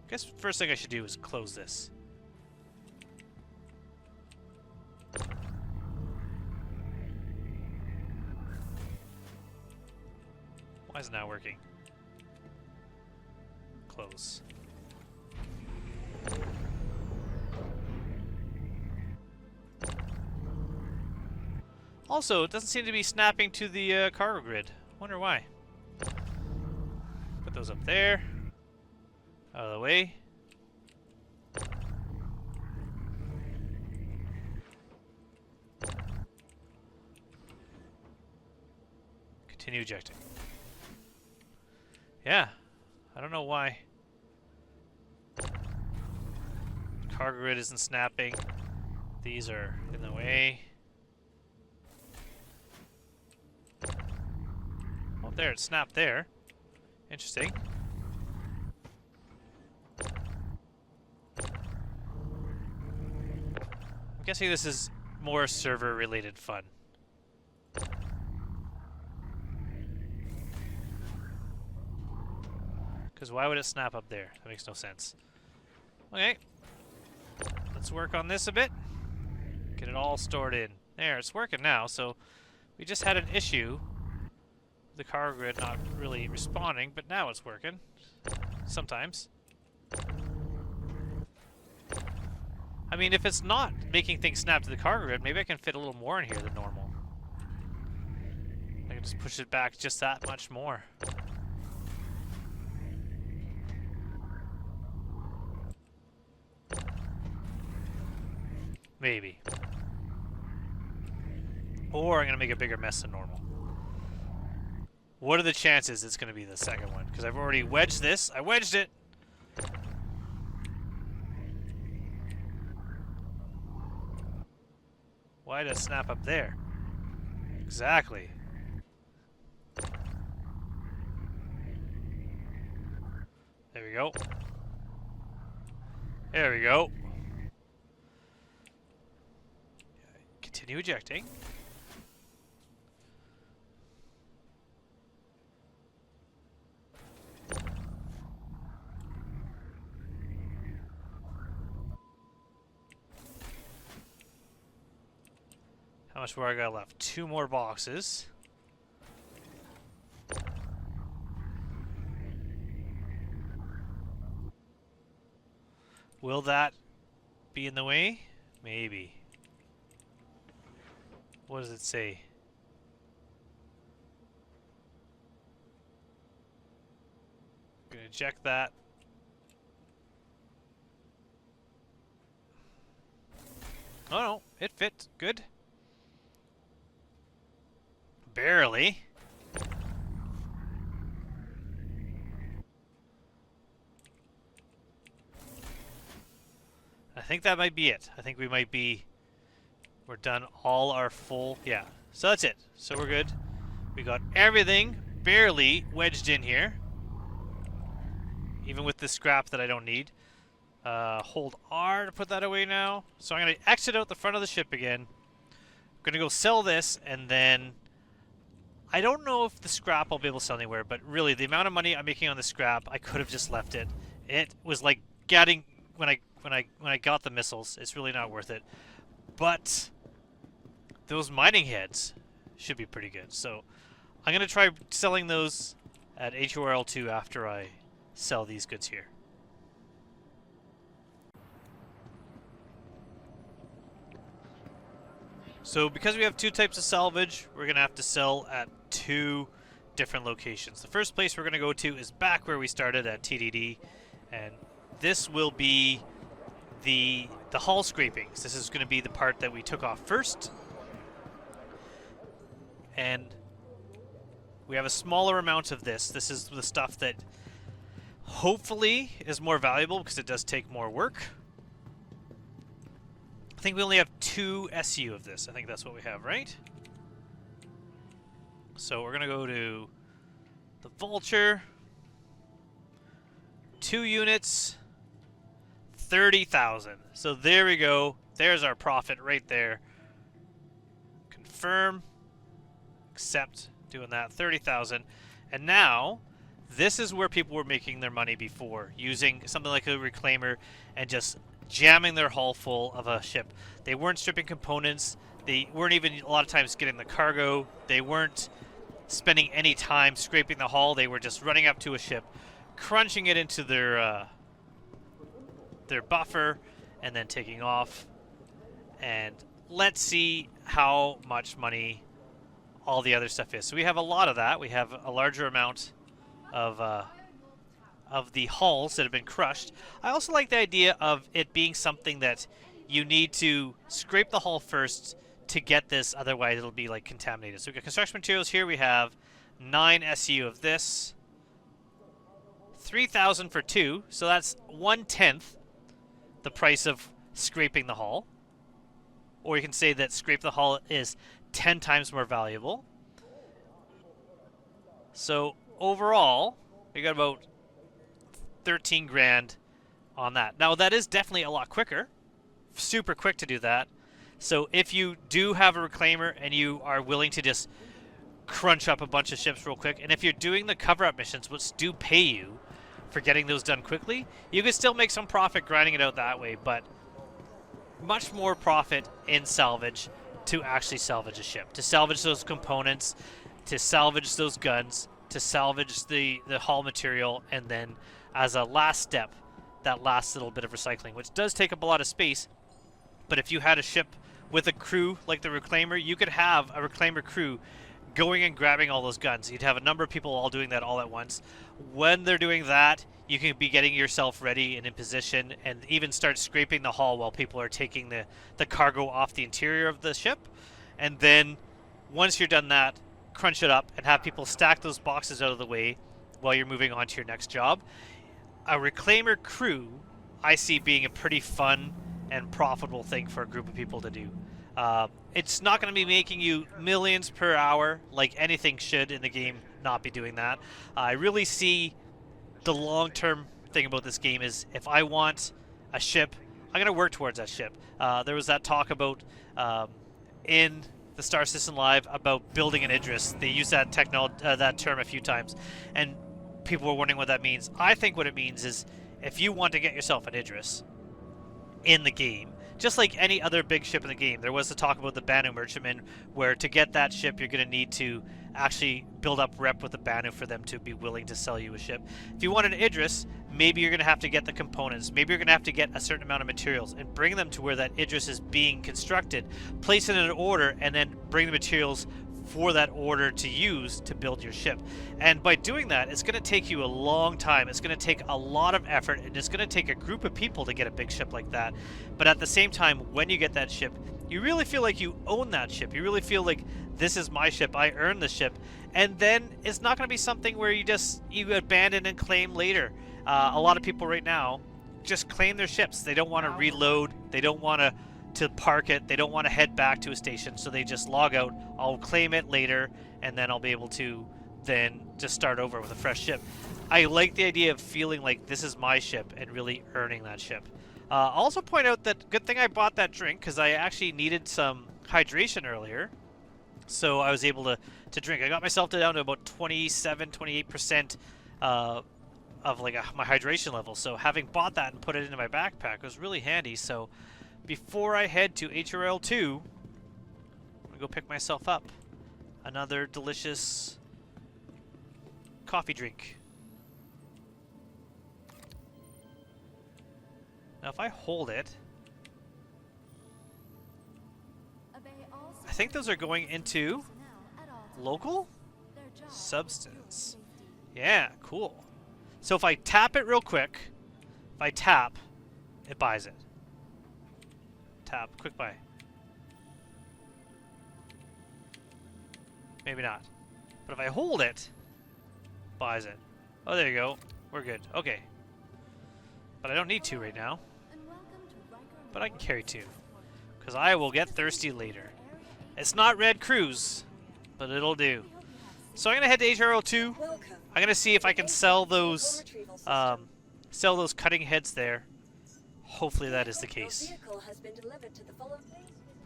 [SPEAKER 1] I guess first thing I should do is close this. Why is it not working? Close. Also, it doesn't seem to be snapping to the cargo grid. Wonder why. Put those up there. Out of the way. Continue ejecting. Yeah, I don't know why. Cargo grid isn't snapping. These are in the way. Oh, there, it snapped there. Interesting. I'm guessing this is more server-related fun. Because why would it snap up there? That makes no sense. Okay. Let's work on this a bit. Get it all stored in. There, it's working now. So we just had an issue. The cargo grid not really responding, but now it's working. Sometimes. I mean, if it's not making things snap to the cargo grid, maybe I can fit a little more in here than normal. I can just push it back just that much more. Maybe. Or I'm going to make a bigger mess than normal. What are the chances it's going to be the second one? Because I've already wedged this. I wedged it! Why did it snap up there? Exactly. There we go. There we go. Continue ejecting. How much more I got left? 2 more boxes. Will that be in the way? Maybe. What does it say? Gonna eject that. Oh no, it fit. Good. Barely. I think that might be it. I think we might be... We're done all our full... Yeah. So that's it. So we're good. We got everything barely wedged in here. Even with the scrap that I don't need. Hold R to put that away now. So I'm going to exit out the front of the ship again. I'm going to go sell this, and then... I don't know if the scrap I'll be able to sell anywhere, but really, the amount of money I'm making on the scrap, I could have just left it. It was like getting... When I got the missiles, it's really not worth it. But those mining heads should be pretty good. So I'm going to try selling those at HORL2 after I sell these goods here. So because we have two types of salvage, we're going to have to sell at two different locations. The first place we're going to go to is back where we started at TDD, and this will be the hull scrapings. This is going to be the part that we took off first. And we have a smaller amount of this. This is the stuff that hopefully is more valuable because it does take more work. I think we only have 2 SU of this. I think that's what we have, right? So we're going to go to the vulture. 2 units. 30,000. So there we go. There's our profit right there. Confirm. Accept. Doing that. 30,000. And now, this is where people were making their money before. Using something like a reclaimer and just jamming their hull full of a ship. They weren't stripping components. They weren't even a lot of times getting the cargo. They weren't spending any time scraping the hull. They were just running up to a ship, crunching it into their buffer, and then taking off. And let's see how much money all the other stuff is. So we have a lot of that. We have a larger amount of the hulls that have been crushed. I also like the idea of it being something that you need to scrape the hull first to get this, otherwise it'll be like contaminated. So we've got construction materials here. We have 9 SU of this, 3,000 for 2, so that's 1/10 the price of scraping the hull. Or you can say that scrape the hull is 10 times more valuable. So overall, we got about 13 grand on that. Now that is definitely a lot quicker. Super quick to do that. So if you do have a reclaimer and you are willing to just crunch up a bunch of ships real quick, and if you're doing the cover-up missions, which do pay you for getting those done quickly, you can still make some profit grinding it out that way, but much more profit in salvage to actually salvage a ship, to salvage those components, to salvage those guns, to salvage the hull material, and then as a last step, that last little bit of recycling, which does take up a lot of space. But if you had a ship with a crew like the reclaimer, you could have a reclaimer crew going and grabbing all those guns. You'd have a number of people all doing that all at once. When they're doing that, you can be getting yourself ready and in position, and even start scraping the hull while people are taking the cargo off the interior of the ship. And then once you're done that, crunch it up and have people stack those boxes out of the way while you're moving on to your next job. A reclaimer crew I see being a pretty fun and profitable thing for a group of people to do. It's not going to be making you millions per hour like anything should in the game, not be doing that. I really see the long-term thing about this game is if I want a ship, I'm going to work towards that ship. There was that talk about in the Star Citizen Live about building an Idris. They used that that term a few times, and people were wondering what that means. I think what it means is if you want to get yourself an Idris in the game, just like any other big ship in the game, there was the talk about the Banu Merchantman, where to get that ship, you're going to need to actually build up rep with the Banu for them to be willing to sell you a ship. If you want an Idris, maybe you're going to have to get the components. Maybe you're going to have to get a certain amount of materials and bring them to where that Idris is being constructed, place it in an order, and then bring the materials for that order to use to build your ship. And by doing that, it's going to take you a long time. It's going to take a lot of effort, and it's going to take a group of people to get a big ship like that. But at the same time, when you get that ship, you really feel like you own that ship. You really feel like, this is my ship, I earned the ship. And then it's not going to be something where you abandon and claim later. A lot of people right now just claim their ships. They don't want to reload. They don't want to park it. They don't want to head back to a station, so they just log out. I'll claim it later, and then I'll be able to then just start over with a fresh ship. I like the idea of feeling like this is my ship and really earning that ship. I'll also point out that good thing I bought that drink, because I actually needed some hydration earlier, so I was able to drink. I got myself down to about 28% of like my hydration level, so having bought that and put it into my backpack was really handy. So before I head to HRL2, I'm gonna go pick myself up another delicious coffee drink. Now if I hold it, I think those are going into local substance. Yeah, cool. So if I tap it real quick, if I tap, it buys it. Tap, quick buy. Maybe not. But if I hold it, buys it. Oh, there you go. We're good. Okay. But I don't need 2 right now. But I can carry 2. Because I will get thirsty later. It's not Red Cruise, but it'll do. So I'm going to head to HRL2. I'm going to see if I can sell those cutting heads there. Hopefully that is the case.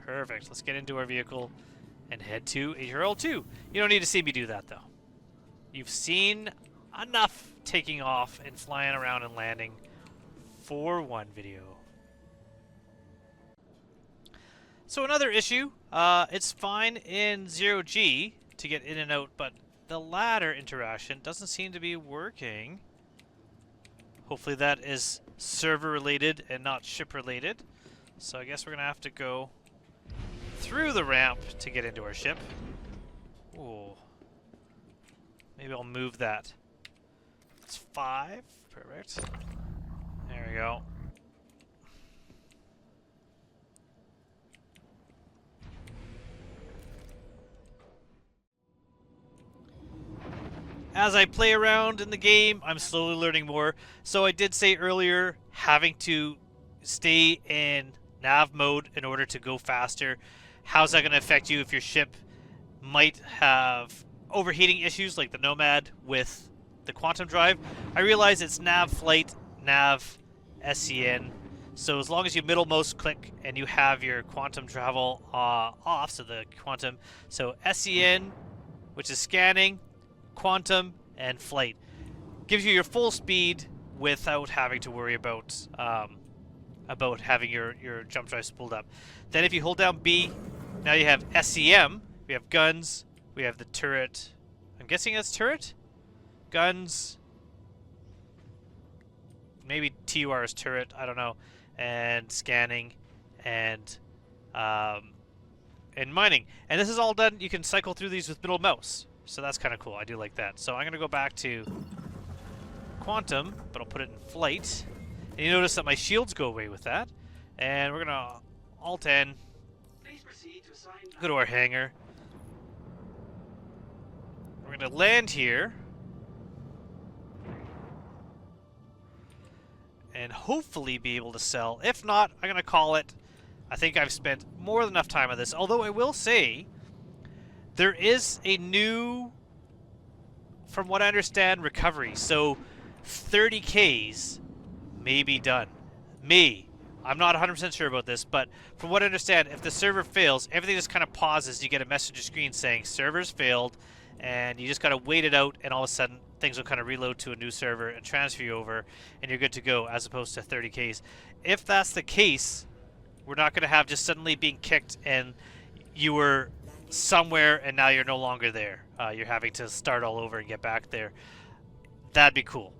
[SPEAKER 1] Perfect. Let's get into our vehicle and head to HRL2. You don't need to see me do that, though. You've seen enough taking off and flying around and landing for one video. So another issue, it's fine in 0G to get in and out, but the ladder interaction doesn't seem to be working. Hopefully that is server related and not ship related. So I guess we're gonna have to go through the ramp to get into our ship. Ooh. Maybe I'll move that. It's 5. Perfect. There we go. As I play around in the game, I'm slowly learning more. So I did say earlier, having to stay in nav mode in order to go faster. How's that going to affect you if your ship might have overheating issues like the Nomad with the quantum drive? I realize it's nav flight, nav SCN. So as long as you middlemost click and you have your quantum travel off, so the quantum, so SCN, which is scanning, quantum, and flight, gives you your full speed without having to worry about having your jump drive spooled up. Then if you hold down B, now you have SCM, we have guns, we have the turret, I'm guessing that's turret? Guns, maybe TUR is turret, I don't know, and scanning, and mining. And this is all done, you can cycle through these with middle mouse. So that's kind of cool. I do like that. So I'm going to go back to quantum, but I'll put it in flight. And you notice that my shields go away with that. And we're going to Alt-N, go to our hangar. We're going to land here. And hopefully be able to sell. If not, I'm going to call it. I think I've spent more than enough time on this. Although I will say, there is a new, from what I understand, recovery. So 30Ks may be done. I'm not 100% sure about this, but from what I understand, if the server fails, everything just kind of pauses. You get a message on your screen saying servers failed, and you just got to wait it out, and all of a sudden things will kind of reload to a new server and transfer you over, and you're good to go, as opposed to 30Ks. If that's the case, we're not going to have just suddenly being kicked and you were somewhere and now you're no longer there. You're having to start all over and get back there. That'd be cool.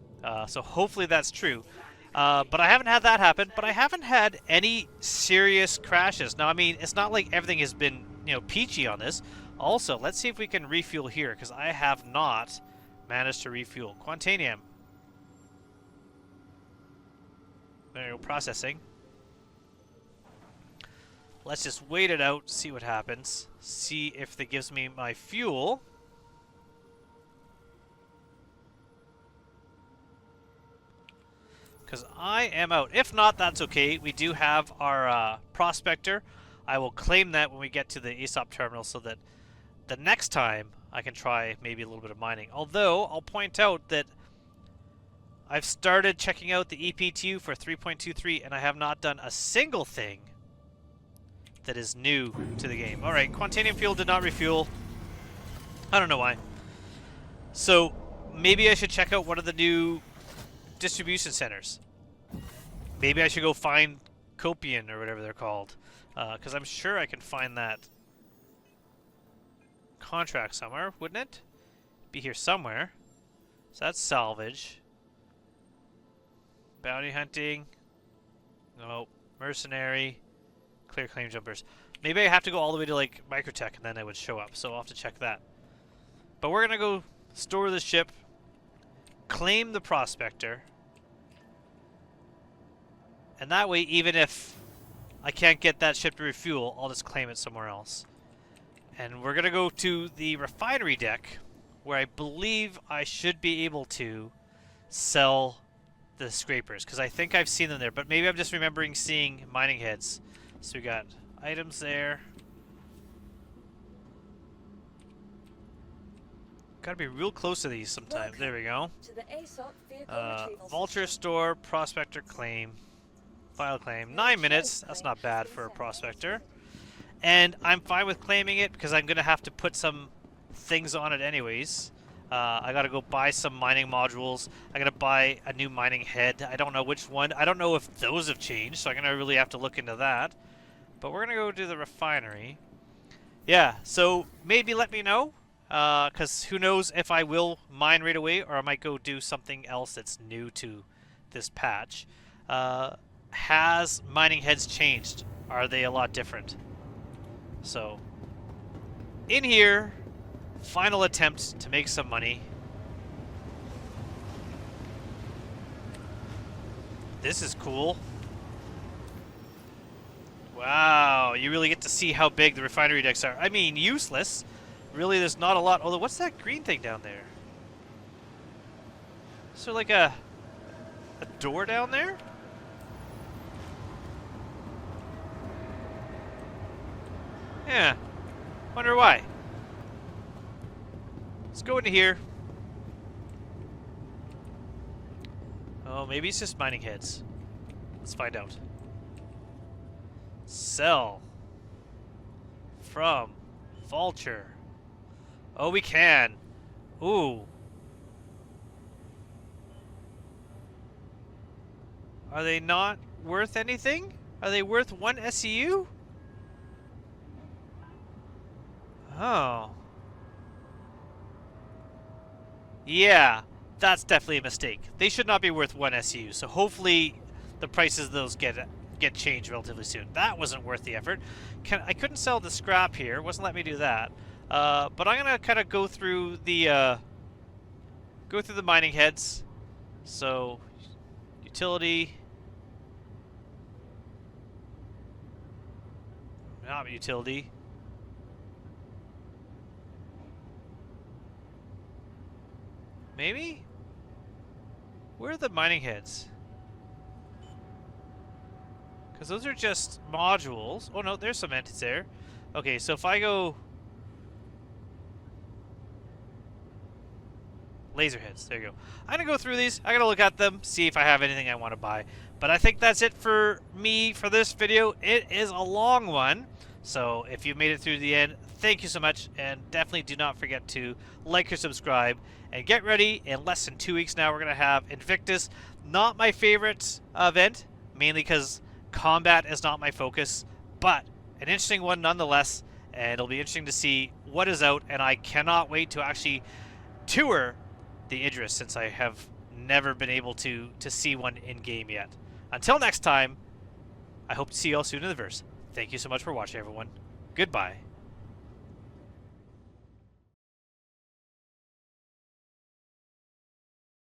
[SPEAKER 1] So hopefully that's true. But I haven't had that happen, but I haven't had any serious crashes. Now, I mean, it's not like everything has been, peachy on this. Also, let's see if we can refuel here, because I have not managed to refuel. Quantanium. There you go, processing. Let's just wait it out, see what happens. See if it gives me my fuel. Because I am out. If not, that's okay. We do have our prospector. I will claim that when we get to the ESOP terminal so that the next time I can try maybe a little bit of mining. Although, I'll point out that I've started checking out the EPTU for 3.23 and I have not done a single thing that is new to the game. Alright, Quantanium fuel did not refuel. I don't know why. So, maybe I should check out one of the new distribution centers. Maybe I should go find Copian or whatever they're called. Because I'm sure I can find that contract somewhere, wouldn't it? Be here somewhere. So that's salvage. Bounty hunting. No. Mercenary. Clear claim jumpers. Maybe I have to go all the way to like Microtech and then it would show up. So I'll have to check that. But we're going to go store the ship. Claim the prospector. And that way, even if I can't get that ship to refuel, I'll just claim it somewhere else. And we're going to go to the refinery deck, where I believe I should be able to sell the scrapers, because I think I've seen them there, but maybe I'm just remembering seeing mining heads. So we got items there. Gotta be real close to these sometime.
[SPEAKER 2] Welcome
[SPEAKER 1] There we go.
[SPEAKER 2] to the ESOP vehicle retrieval
[SPEAKER 1] Vulture
[SPEAKER 2] system.
[SPEAKER 1] store, prospector claim, file claim. 9 minutes. That's not bad for a prospector. And I'm fine with claiming it because I'm going to have to put some things on it anyways. I got to go buy some mining modules. I got to buy a new mining head. I don't know which one. I don't know if those have changed, so I'm going to really have to look into that. But we're going to go to the refinery. Yeah, so maybe let me know. Because who knows if I will mine right away or I might go do something else that's new to this patch. Has mining heads changed? Are they a lot different? So, in here, final attempt to make some money. This is cool. Wow, you really get to see how big the refinery decks are. I mean, useless. Really, there's not a lot. Although, what's that green thing down there? Is there like a door down there? Yeah. Wonder why. Let's go into here. Oh, maybe it's just mining heads. Let's find out. Sell. From vulture. Oh, we can. Ooh. Are they not worth anything? Are they worth 1 SEU? Oh. Yeah, that's definitely a mistake. They should not be worth 1 SEU, so hopefully the prices of those get changed relatively soon. That wasn't worth the effort. I couldn't sell the scrap here. Wasn't letting me do that. But I'm gonna kind of go through the mining heads. So, utility. Not utility. Maybe? Where are the mining heads? Because those are just modules. Oh no, there's some entities there. Okay, so if I go... Laser heads, there you go. I'm going to go through these. I'm going to look at them, see if I have anything I want to buy. But I think that's it for me for this video. It is a long one. So if you made it through the end, thank you so much. And definitely do not forget to like or subscribe. And get ready, in less than 2 weeks now, we're going to have Invictus. Not my favorite event, mainly because combat is not my focus. But an interesting one nonetheless. And it'll be interesting to see what is out. And I cannot wait to actually tour the Idris, since I have never been able to see one in game yet. Until next time, I hope to see you all soon in the verse. Thank you so much for watching, everyone. Goodbye.